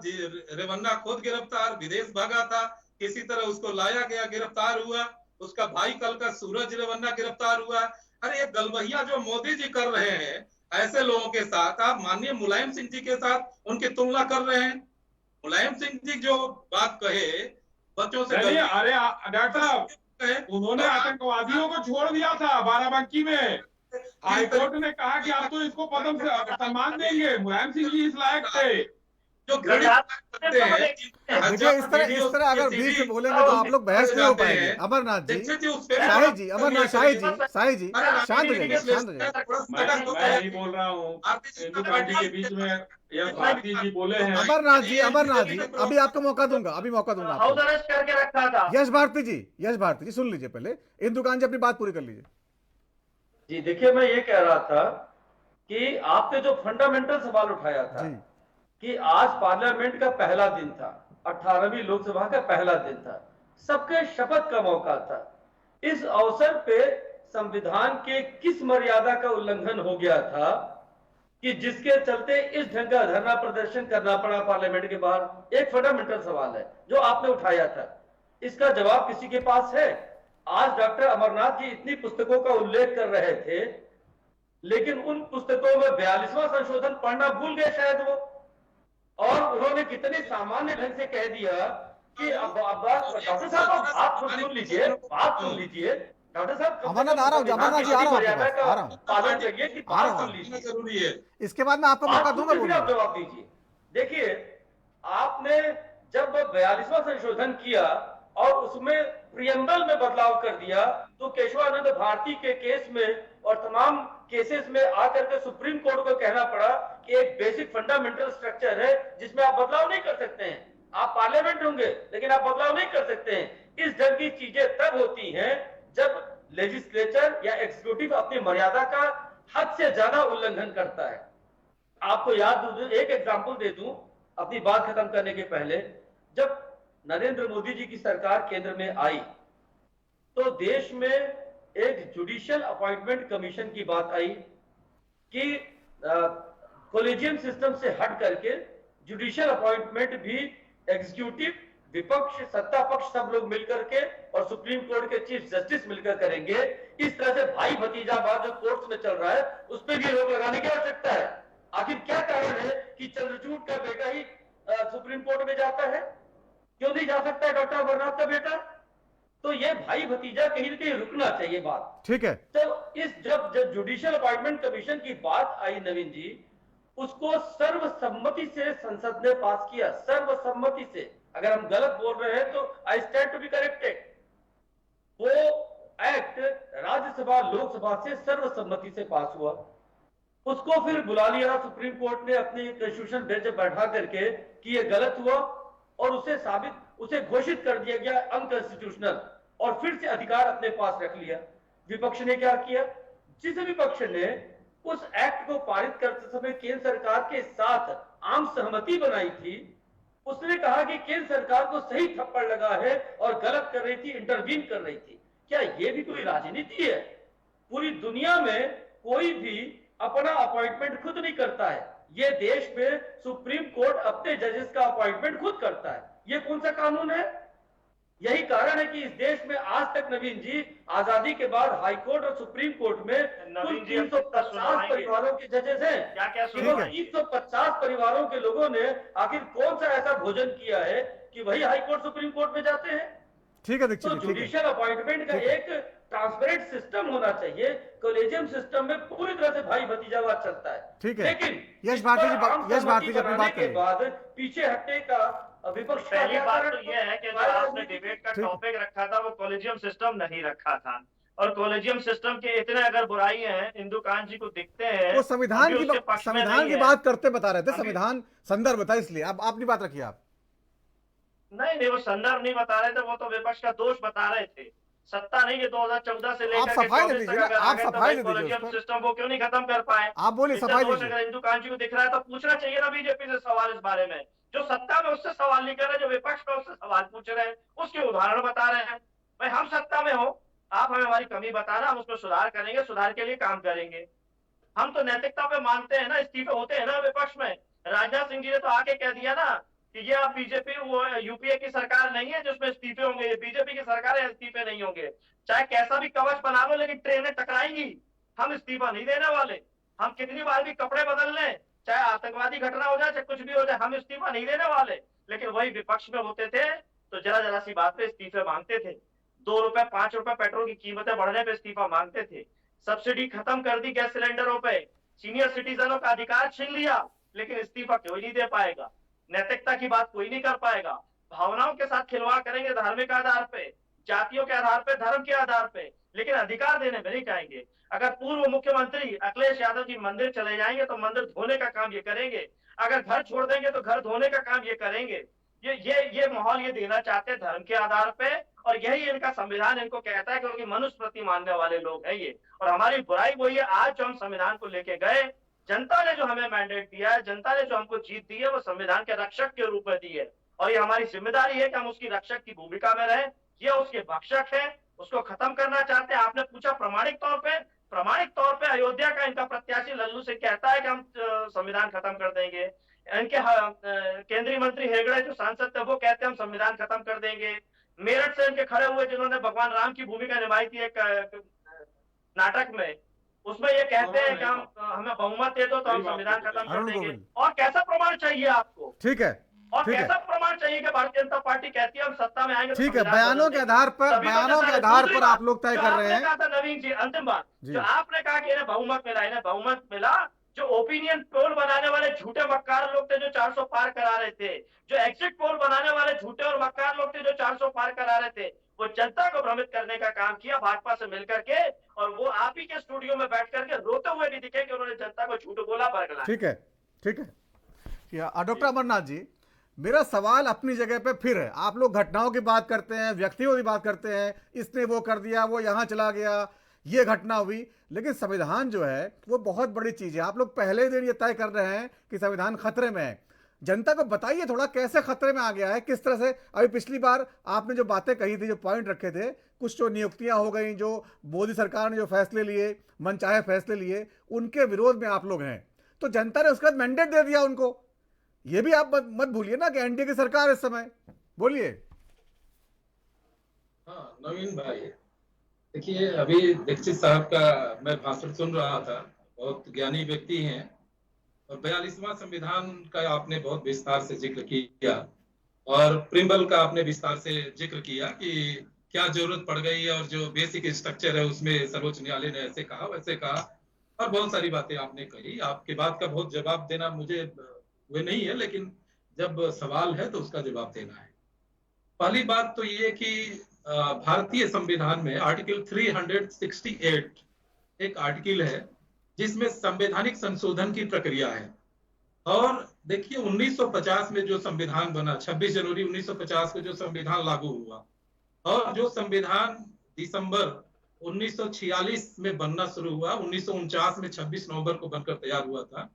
रेवन्ना खुद गिरफ्तार, विदेश भागा था, किसी तरह उसको लाया गया, गिरफ्तार हुआ, उसका भाई कल का सूरज रेवन्ना गिरफ्तार हुआ। अरे ये गलबैया जो मोदी जी कर रहे हैं ऐसे लोगों के साथ, आप माननीय मुलायम सिंह जी के साथ उनकी तुलना कर रहे हैं। मुलायम सिंह जी जो बात कहे बच्चों से, अरे डॉक्टर साहब, उन्होंने आतंकवादियों को छोड़ दिया था बाराबंकी में, हाईकोर्ट ने कहा कि आप तो इसको पद्म से सम्मान देंगे। मुलायम सिंह जी इस लायक थे जो देखिए, इस तरह अगर बीच में बोलेंगे तो आप लोग बहस नहीं हो पाएंगे। अमरनाथ जी, शाही जी, अमरनाथ शाही जी शांत हो जाइए, शांत हो जाइए। मैं नहीं बोल रहा हूँ, इंदु कांत जी के बीच में यश भारती जी बोले हैं। अमरनाथ जी, अभी आपको मौका दूंगा, अभी मौका दूंगा हाउस अरेस्ट करके रखा था। यश भारती जी सुन लीजिए, पहले इंदु कांत जी अपनी बात पूरी कर लीजिए। जी देखिए, मैं ये कह रहा था कि आपने जो फंडामेंटल सवाल उठाया था कि आज पार्लियामेंट का पहला दिन था, 18वीं लोकसभा का पहला दिन था, सबके शपथ का मौका था। इस अवसर पे संविधान के किस मर्यादा का उल्लंघन हो गया था कि जिसके चलते इस ढंग का धरना प्रदर्शन करना पड़ा पार्लियामेंट के बाहर? एक फंडामेंटल सवाल है जो आपने उठाया था, इसका जवाब किसी के पास है? आज डॉक्टर अमरनाथ जी इतनी पुस्तकों का उल्लेख कर रहे थे, लेकिन उन पुस्तकों में 42वां संशोधन पढ़ना भूल गए शायद वो, और उन्होंने कितने सामान्य ढंग से कह दिया कि डॉक्टर साहब आप सुन लीजिए, बात सुन लीजिए डॉक्टर साहब। अमरनाथ आ रहा हूँ, अमरनाथ जी आ रहा हूँ, पालन करिए कि बात सुन लीजिए, जरूरी है। इसके बाद मैं आपको मौका दूंगा, आप जवाब दीजिए। देखिए, आपने जब 42वां संशोधन किया और उसमें प्रियम्बल में बदलाव कर दिया, तो केशवानंद भारती के केस में और तमाम केसेस में आकर के सुप्रीम कोर्ट को कहना पड़ा कि एक बेसिक फंडामेंटल स्ट्रक्चर है जिसमें आप बदलाव नहीं कर सकते हैं। आप पार्लियामेंट होंगे लेकिन आप बदलाव नहीं कर सकते हैं। इस ढंग की चीजें तब होती हैं जब लेजिस्लेचर या एग्जीक्यूटिव अपनी मर्यादा का हद से ज्यादा उल्लंघन करता है। आपको याद, एक एग्जांपल दे दूं अपनी बात खत्म करने के पहले। जब नरेंद्र मोदी जी की सरकार केंद्र में आई तो देश में एक जुडिशियल अपॉइंटमेंट कमीशन की बात आई कि कॉलेजियम सिस्टम से हट करके जुडिशियल अपॉइंटमेंट भी एग्जीक्यूटिव, विपक्ष, सत्ता पक्ष सब लोग मिलकर के और सुप्रीम कोर्ट के चीफ जस्टिस मिलकर करेंगे। इस तरह से भाई भतीजावाद जो कोर्ट्स में चल रहा है उस पर भी रोक लगाने की आवश्यकता है। आखिर क्या कारण है कि चंद्रचूड़ का बेटा ही सुप्रीम कोर्ट में जाता है, क्यों नहीं जा सकता है डॉक्टर अमरनाथ का बेटा? तो ये भाई भतीजा कहीं ना कहीं रुकना चाहिए बात, ठीक है। तो इस जब जुडिशियल अपॉइंटमेंट कमीशन की बात आई नवीन जी, उसको सर्वसम्मति से संसद ने पास किया, सर्वसम्मति से। अगर हम गलत बोल रहे हैं तो I stand to be corrected. वो एक्ट राज्यसभा लोकसभा से सर्वसम्मति से पास हुआ, उसको फिर बुला लिया सुप्रीम कोर्ट ने अपनी कॉन्स्टिट्यूशन बेंच पर बैठा करके कि ये गलत हुआ और उसे घोषित कर दिया गया अनकॉन्स्टिट्यूशनल, और फिर से अधिकार अपने पास रख लिया। विपक्ष ने क्या किया? जिस विपक्ष ने उस एक्ट को पारित करते समय केंद्र सरकार के साथ आम सहमति बनाई थी, उसने कहा कि केंद्र सरकार को सही थप्पड़ लगा है और गलत कर रही थी, इंटरवीन कर रही थी। क्या ये भी कोई राजनीति है? पूरी दुनिया में कोई भी अपना अपॉइंटमेंट खुद नहीं करता है। ये देश में सुप्रीम कोर्ट अपने जजेस का अपॉइंटमेंट खुद करता है। ये कौन सा कानून है? यही कारण है कि इस देश में आज तक नवीन जी आजादी के बाद हाई कोर्ट और सुप्रीम कोर्ट में कुल 350 परिवारों के जजेस हैं। क्या 350 परिवारों के लोगों ने आखिर कौन सा ऐसा भोजन किया है कि वही हाई कोर्ट सुप्रीम कोर्ट में जाते हैं? ठीक है दीक्षित तो जी, ठीक है। जुडिशियल अपॉइंटमेंट का एक ट्रांसपेरेंट सिस्टम होना चाहिए। कॉलेजियम सिस्टम में पूरी तरह से भाई भतीजावाद चलता है। ठीक है। लेकिन यश भारती जी अपनी बात के करें। बाद पीछे हटने का विपक्ष का पहली क्या बात कारण? तो ये है कि जो आपने डिबेट का टॉपिक रखा था वो कॉलेजियम सिस्टम नहीं रखा था, और कॉलेजियम सिस्टम के इतने अगर बुराई हैं इंदु कांत जी को दिखते हैं, वो संविधान अभी की उसके पक्ष में संविधान नहीं की है। बात करते बता रहे थे, संविधान संदर्भ बता, इसलिए अब अपनी बात रखिए आप। नहीं, वो संदर्भ नहीं बता रहे थे, वो तो विपक्ष का दोष बता रहे थे। सत्ता नहीं है 2014 से लेकर के 24 तक अगर आ गए तो भाई कॉलेजियम सिस्टम वो क्यों नहीं खत्म कर पाए? आप बोलिए, सफाई दोष दीजिए। अगर इंदु कांत जी को दिख रहा है तो पूछना चाहिए ना बीजेपी से सवाल इस बारे में। जो सत्ता में उससे सवाल नहीं कर रहे, जो विपक्ष में उससे सवाल पूछ रहे हैं, उसके उदाहरण बता रहे हैं। भाई हम सत्ता में हो, आप हमें हमारी कमी बताना, हम उसको सुधार करेंगे, सुधार के लिए काम करेंगे। हम तो नैतिकता पे मानते हैं ना, इस्तीफे होते हैं ना विपक्ष में। राजनाथ सिंह जी ने तो आके कह दिया ना कि ये आप बीजेपी वो यूपीए की सरकार नहीं है जिसमें इस्तीफे होंगे, ये बीजेपी की सरकार है, इस्तीफे नहीं होंगे। चाहे कैसा भी कवच बना लो, लेकिन ट्रेनें टकराएंगी, हम इस्तीफा नहीं देने वाले। हम कितनी बार भी कपड़े बदल लें, चाहे आतंकवादी घटना हो जाए, चाहे कुछ भी हो जाए, हम इस्तीफा नहीं देने वाले। लेकिन वही विपक्ष में होते थे तो जरा जरा सी बात पे इस्तीफे मांगते थे। 2 रुपए 5 रुपए पेट्रोल की कीमतें बढ़ने पे इस्तीफा मांगते थे। सब्सिडी खत्म कर दी गैस सिलेंडरों पे, सीनियर सिटीजनों का अधिकार छीन लिया, लेकिन इस्तीफा कोई नहीं दे पाएगा। नैतिकता की बात कोई नहीं कर पाएगा। भावनाओं के साथ खिलवाड़ करेंगे धार्मिक आधार पे, जातियों के आधार पे, धर्म के आधार पे, लेकिन अधिकार देने में नहीं चाहेंगे। अगर पूर्व मुख्यमंत्री अखिलेश यादव जी मंदिर चले जाएंगे तो मंदिर धोने का काम ये करेंगे। अगर घर छोड़ देंगे तो घर धोने का काम ये करेंगे। ये माहौल ये देना चाहते हैं धर्म के आधार पे, और यही इनका संविधान इनको कहता है, क्योंकि मनुष्य प्रति मानने वाले लोग हैं ये। और हमारी बुराई वही है, आज जो हम संविधान को लेके गए, जनता ने जो हमें मैंडेट दिया है, जनता ने जो हमको जीत दी है, वो संविधान के रक्षक के रूप में दी है, और ये हमारी जिम्मेदारी है कि हम उसकी रक्षक की भूमिका में रहें। ये उसके भक्षक है, उसको खत्म करना चाहते हैं। आपने पूछा प्रमाणिक तौर पे अयोध्या का इनका प्रत्याशी लल्लू सिंह कहता है कि हम संविधान खत्म कर देंगे। इनके केंद्रीय मंत्री हेगड़े जो सांसद थे वो कहते हैं हम संविधान खत्म कर देंगे। मेरठ से इनके खड़े हुए जिन्होंने भगवान राम की भूमिका निभाई थी एक नाटक में, उसमें ये कहते हैं कि हमें बहुमत दे दो तो हम संविधान खत्म कर देंगे। और कैसा प्रमाण चाहिए आपको? ठीक है, और कैसा प्रमाण चाहिए कि भारतीय जनता पार्टी कहती है हम सत्ता में आएंगे? ठीक है, बयानों के आधार पर आप लोग तय कर रहे हैं। कहा था नवीन जी, अंतिम बात, जो आपने कहा कि इन्हें बहुमत मिला, जो ओपिनियन पोल बनाने वाले झूठे मक्कार लोग थे जो 400 पार करा रहे थे, जो एग्जिट पोल बनाने वाले झूठे और मक्कार लोग थे जो 400 पार करा रहे थे, वो जनता को भ्रमित करने का काम किया भाजपा से मिलकर के, और वो आप ही के स्टूडियो में बैठ करके रोते हुए भी दिखे कि उन्होंने जनता को झूठ बोला, बरगला। ठीक है, ठीक है। डॉक्टर अमरनाथ जी, मेरा सवाल अपनी जगह पे फिर है। आप लोग घटनाओं की बात करते हैं, व्यक्तियों की बात करते हैं, इसने वो कर दिया, वो यहाँ चला गया, ये घटना हुई, लेकिन संविधान जो है वो बहुत बड़ी चीज है। आप लोग पहले दिन ये तय कर रहे हैं कि संविधान खतरे में है। जनता को बताइए थोड़ा कैसे खतरे में आ गया है, किस तरह से। अभी पिछली बार आपने जो बातें कही थी, जो पॉइंट रखे थे, कुछ जो नियुक्तियां हो गई, जो मोदी सरकार ने जो फैसले लिए, मनचाहे फैसले लिए, उनके विरोध में आप लोग हैं, तो जनता ने उसके बाद मैंडेट दे दिया उनको। ये भी आप मत भूलिए ना कि एनडीए की सरकार इस समय। बोलिए। हाँ नवीन भाई, देखिए अभी दीक्षित साहब का मैं भाषण सुन रहा था, बहुत ज्ञानी व्यक्ति हैं, और 42वां संविधान का आपने बहुत विस्तार से जिक्र किया, और प्रिम्बल का आपने विस्तार से जिक्र किया कि क्या जरूरत पड़ गई है, और जो बेसिक स्ट्रक्चर है उसमें सर्वोच्च न्यायालय ने ऐसे कहा वैसे कहा, और बहुत सारी बातें आपने कही। आपके बात का बहुत जवाब देना मुझे वे नहीं है, लेकिन जब सवाल है तो उसका जवाब देना है। पहली बात तो ये कि भारतीय संविधान में आर्टिकल 368 एक आर्टिकल है जिसमें संवैधानिक संशोधन की प्रक्रिया है। और देखिए 1950 में जो संविधान बना, 26 जनवरी 1950 को जो संविधान लागू हुआ, और जो संविधान दिसंबर 1946 में बनना शुरू हुआ, 1949 में 26 नवंबर को बनकर तैयार हुआ था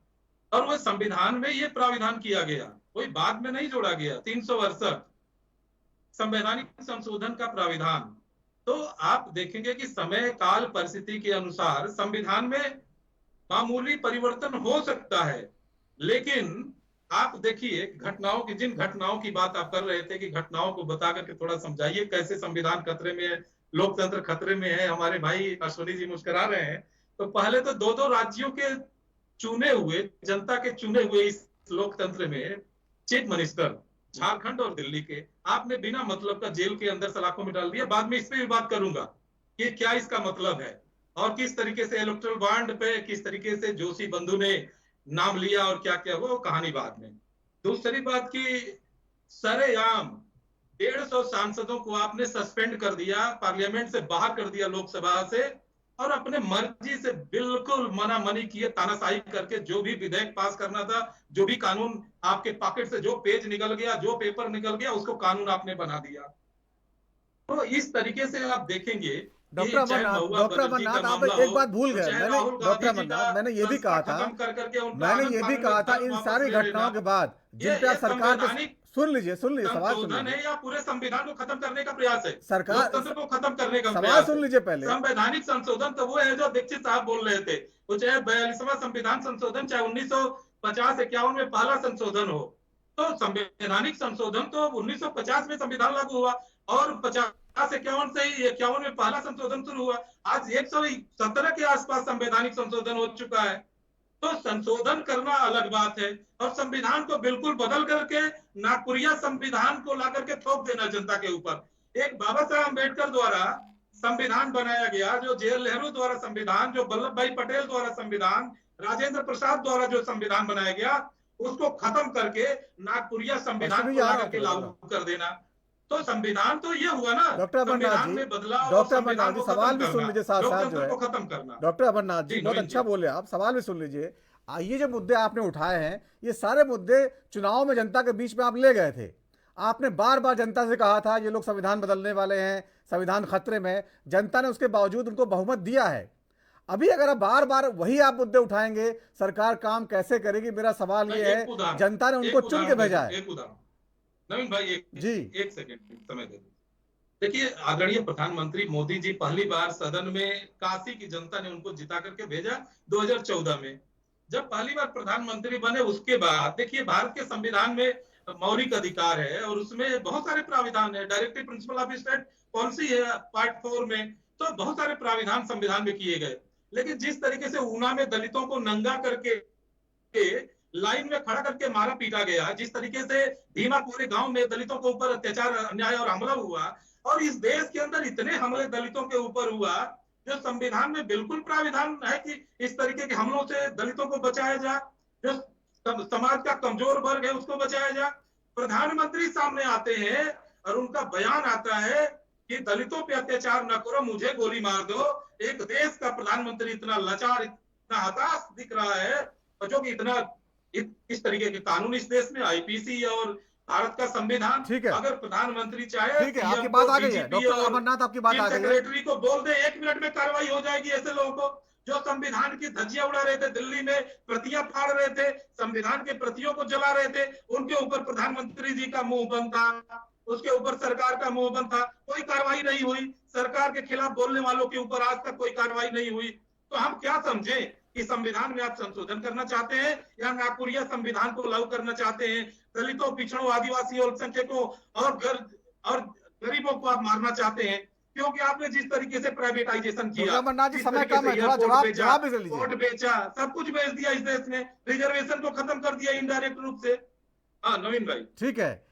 और वह संविधान में ये प्राविधान किया गया, कोई बाद में नहीं जोड़ा गया। 368 संवैधानिक संशोधन का प्राविधान। तो आप देखेंगे कि समय काल परिस्थिति के अनुसार संविधान में मामूली परिवर्तन हो सकता है, लेकिन आप देखिए जिन घटनाओं की बात आप कर रहे थे कि घटनाओं को बता करके थोड़ा समझाइए कैसे संविधान खतरे में है, लोकतंत्र खतरे में है। हमारे भाई अश्वनी जी मुस्कुरा रहे हैं। तो पहले तो दो राज्यों के चुने हुए, जनता के चुने हुए इस लोकतंत्र में चीफ मिनिस्टर झारखंड और दिल्ली के आपने बिना मतलब का जेल के अंदर सलाखों में डाल दिया। बाद में इस पे भी बात करूंगा कि क्या इसका मतलब है और किस तरीके से इलेक्टोरल बॉन्ड पे किस तरीके से जोशी बंधु ने नाम लिया और क्या क्या हुआ, वो कहानी बाद में। दूसरी बात की सरेआम 150 सांसदों को आपने सस्पेंड कर दिया, पार्लियामेंट से बाहर कर दिया, लोकसभा से, और अपने मर्जी से बिल्कुल मना मनी किए, तानाशाही करके जो भी विधेयक पास करना था, जो भी कानून आपके पॉकेट से जो पेज निकल गया, जो पेपर निकल गया, उसको कानून आपने ये बना दिया। तो इस तरीके से आप देखेंगे डॉक्टर अमरनाथ आप एक बात भूल गए। डॉक्टर अमरनाथ मैंने ये भी कहा था इन सारी घटनाओं के बाद जिन पे सरकार के सुन लीजिए सवाल सुन लीजिए, या पूरे संविधान को खत्म करने का प्रयास है, सरकार लोकतंत्र को खत्म करने का सवाल सुन लीजिए पहले। संवैधानिक संशोधन तो वो है जो दीक्षित साहब बोल रहे थे, वो चाहे 42वां संविधान संशोधन, चाहे 1950-51 में पहला संशोधन हो, तो संवैधानिक संशोधन तो 1950 में संविधान लागू हुआ और 50-51 से ही 51 में पहला संशोधन शुरू हुआ। आज 117 के आसपास संवैधानिक संशोधन हो चुका है। तो संशोधन करना अलग बात है और संविधान को बिल्कुल बदल करके नागपुरिया संविधान को ला करके थोप देना जनता के ऊपर। एक बाबा साहब अम्बेडकर द्वारा संविधान बनाया गया, जो जवाहरलाल नेहरू द्वारा संविधान, जो वल्लभ भाई पटेल द्वारा संविधान, राजेंद्र प्रसाद द्वारा जो संविधान बनाया गया, उसको खत्म करके नागपुरिया संविधान को ला करके लागू कर देना। तो संविधान तो ये हुआ ना, डॉक्टर अमरनाथ जी सवाल भी सुन लीजिए साथ साथ जो है खत्म करना। डॉक्टर अमरनाथ जी बहुत अच्छा बोले आप, सवाल भी सुन लीजिए। ये जो मुद्दे आपने उठाए हैं, ये सारे मुद्दे चुनाव में जनता के बीच में आप ले गए थे। आपने बार बार जनता से कहा था ये लोग संविधान बदलने वाले हैं, संविधान खतरे में। जनता ने उसके बावजूद उनको बहुमत दिया है। अभी अगर आप बार बार वही आप मुद्दे उठाएंगे, सरकार काम कैसे करेगी? मेरा सवाल ये है, जनता ने उनको चुन के भेजा है। नवीन भाई एक सेकंड समय दे। देखिए, आदरणीय प्रधानमंत्री मोदी जी पहली बार सदन में काशी की जनता ने उनको जिता करके भेजा 2014 में। जब पहली बार प्रधानमंत्री बने उसके बाद देखिए, भारत के संविधान में मौलिक अधिकार है और उसमें बहुत सारे प्राविधान है, directive principle of state policy है पार्ट 4 में, तो बहुत सारे प्राविधान संविधान में किए गए। लेकिन जिस तरीके से ऊना में दलितों को नंगा करके लाइन में खड़ा करके मारा पीटा गया, जिस तरीके से भीमा पूरे गांव में दलितों के ऊपर अत्याचार, अन्याय और हमला हुआ, और इस देश के अंदर इतने हमले दलितों के ऊपर हुआ, जो संविधान में बिल्कुल प्राविधान है कि इस तरीके के हमलों से दलितों को बचाया जाए, जो समाज का कमजोर वर्ग है उसको बचाया जाए। प्रधानमंत्री सामने आते हैं और उनका बयान आता है कि दलितों पे अत्याचार न करो, मुझे गोली मार दो। एक देश का प्रधानमंत्री इतना लाचार, इतना हताश दिख रहा है, और जो कि इतना इस तरीके के कानून इस देश में, आईपीसी और भारत का संविधान, अगर प्रधानमंत्री चाहे, ठीक है, आपकी बात आ गई है डॉक्टर अमरनाथ, आपकी बात आ गई है। सेक्रेटरी को बोल दे 1 मिनट में कार्रवाई हो जाएगी ऐसे लोगों को जो संविधान की धज्जियां उड़ा रहे थे, दिल्ली में प्रतियां फाड़ रहे थे, संविधान के प्रतियों को जला रहे थे, उनके ऊपर प्रधानमंत्री जी का मुंह बंद था, उसके ऊपर सरकार का मुंह बंद था, कोई कार्रवाई नहीं हुई। सरकार के खिलाफ बोलने वालों के ऊपर आज तक कोई कार्रवाई नहीं हुई। तो हम क्या समझे कि संविधान में आप संशोधन करना चाहते हैं या नागपुरिया संविधान को लागू करना चाहते हैं? दलितों, पिछड़ों, आदिवासियों, अल्पसंख्यकों और गरीबों को आप मारना चाहते हैं, क्योंकि आपने जिस तरीके से प्राइवेटाइजेशन किया, कोर्ट बेचा, सब कुछ बेच दिया इस देश में, रिजर्वेशन को खत्म कर दिया इनडायरेक्ट रूप से। हाँ नवीन भाई, ठीक है।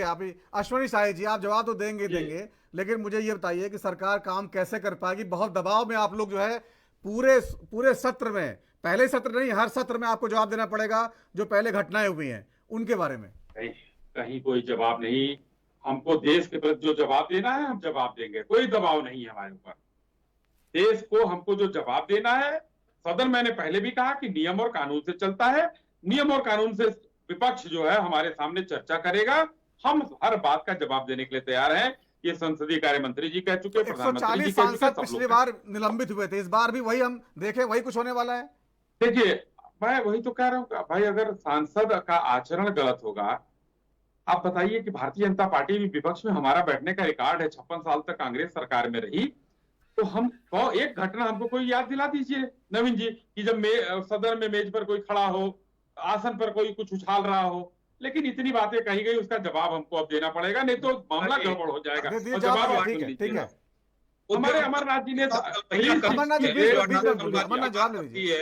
आप अश्वनी शाही जी, आप जवाब तो देंगे, लेकिन मुझे ये बताइए कि सरकार काम कैसे कर पाएगी? बहुत दबाव में आप लोग जो है पूरे सत्र में, पहले सत्र नहीं, हर सत्र में आपको जवाब देना पड़ेगा जो पहले घटनाएं हुई हैं उनके बारे में। कहीं कोई जवाब नहीं। हमको देश के प्रति जो जवाब देना है हम जवाब देंगे, कोई दबाव नहीं है हमारे ऊपर। देश को हमको जो जवाब देना है, सदन मैंने पहले भी कहा कि नियम और कानून से चलता है। नियम और कानून से विपक्ष जो है हमारे सामने चर्चा करेगा, हम हर बात का जवाब देने के लिए तैयार हैं। ये संसदीय कार्य मंत्री जी कह चुके, प्रधानमंत्री जी 140 कह चुके, सांसद सब पिछली लोग बार निलंबित हुए थे, इस बार भी वही हम देखें, वही कुछ होने वाला है। देखिए मैं वही तो कह रहा हूँ भाई, अगर सांसद का आचरण गलत होगा, आप बताइए कि भारतीय जनता पार्टी भी विपक्ष में हमारा बैठने का रिकॉर्ड है, 56 साल तक कांग्रेस सरकार में रही, तो हम एक घटना हमको कोई याद दिला दीजिए नवीन जी कि जब सदन में मेज पर कोई खड़ा हो, आसन पर कोई कुछ उछाल रहा हो, लेकिन इतनी बातें कही गई, उसका जवाब हमको अब देना पड़ेगा, नहीं तो मामला गड़बड़ हो जाएगा। और जवाब ठीक है। हमारे अमरनाथ जी ने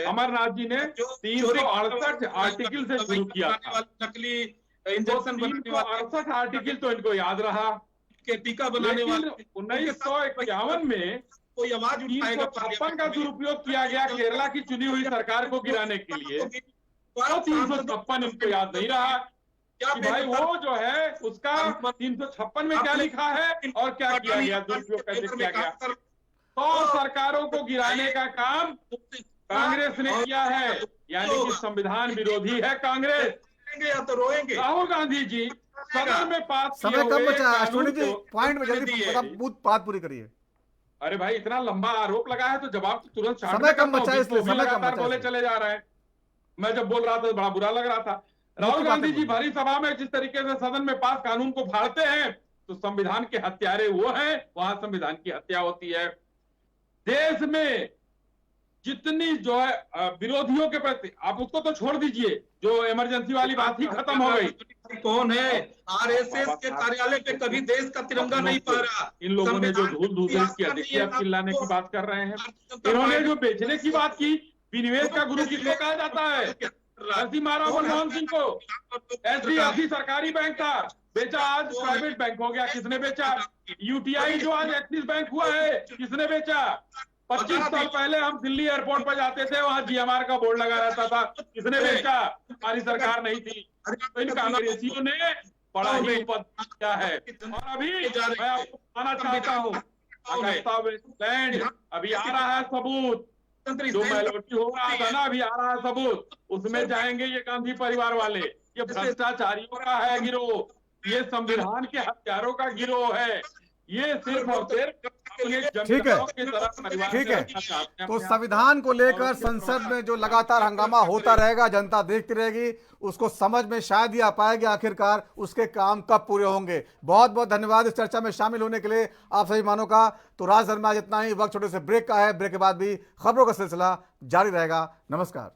अमरनाथ जी ने 368 आर्टिकल से शुरू किया था, नकली इंजेक्शन बनाने वाले 368 आर्टिकल तो इनको याद रहा के टीका बनाने वाले 1951 में कोई आवाज उठाएगा, 356 का दुरुपयोग किया गया केरला की चुनी हुई सरकार को गिराने के लिए, तो 356 इनको याद नहीं रहा कि भाई वो जो है उसका 356 में क्या लिखा है और क्या किया गया, दुरुपयोग कैसे किया गया। 100 सरकारों को गिराने का काम कांग्रेस ने किया है, यानी कि संविधान विरोधी है कांग्रेस। या तो रोएंगे। राहुल गांधी जी सदन में पास समय कम बचा है, अश्विनी जी पॉइंट में जल्दी बात पूरी करिए। अरे भाई इतना लंबा आरोप लगा है तो जवाब तो तुरंत समय कम बचा है, इसलिए समय कम बचा बोले चले जा रहे हैं। मैं जब बोल रहा था तो बड़ा बुरा लग रहा था। राहुल गांधी जी भरी सभा में जिस तरीके से सदन में पास कानून को फाड़ते हैं, तो संविधान के हत्यारे वो हैं, वहां संविधान की हत्या होती है। देश में जितनी जो है विरोधियों के प्रति, आप उसको तो छोड़ दीजिए, जो इमरजेंसी वाली बात ही खत्म हो गई। कौन है आरएसएस के कार्यालय पे कभी देश का तिरंगा नहीं फहरा। इन लोगों ने जो धूल धूसरित किया, देखिए आप चिल्लाने की बात कर रहे हैं। इन्होंने जो बेचने की बात की, विनिवेश का गुरु किसको कहा जाता है? नरसिम्हा मारा मनमोहन सिंह को। एचडीएफसी सरकारी बैंक था, बेचा आज प्राइवेट बैंक हो गया, किसने बेचा? यूटीआई जो आज एक्सिस बैंक हुआ है, किसने बेचा? 25 साल पहले हम दिल्ली एयरपोर्ट पर जाते थे, वहां जीएमआर का बोर्ड लगा रहता था, किसने बेचा? हमारी सरकार नहीं थी। तो इन कांग्रेसियों ने बड़ा ही उपद किया है। और अभी मैं आपको बताना चाहता हूँ, अगस्ता वेस्टलैंड अभी आ रहा है सबूत, जो मेलोडी हो रहा था ना, अभी आ रहा है सबूत, उसमें जाएंगे ये गांधी परिवार वाले। ये भ्रष्टाचारियों का है गिरोह, ये संविधान के हत्यारों का गिरोह है। ये सिर्फ और सिर्फ ठीक है। तो संविधान को लेकर संसद में जो लगातार हंगामा होता रहेगा, जनता देखती रहेगी, उसको समझ में शायद ही आ पाएगी आखिरकार उसके काम कब पूरे होंगे। बहुत बहुत धन्यवाद इस चर्चा में शामिल होने के लिए आप सभी मानों का। तो राजधर्म में आज इतना ही, वक्त छोटे से ब्रेक का है, ब्रेक के बाद भी खबरों का सिलसिला जारी रहेगा। नमस्कार।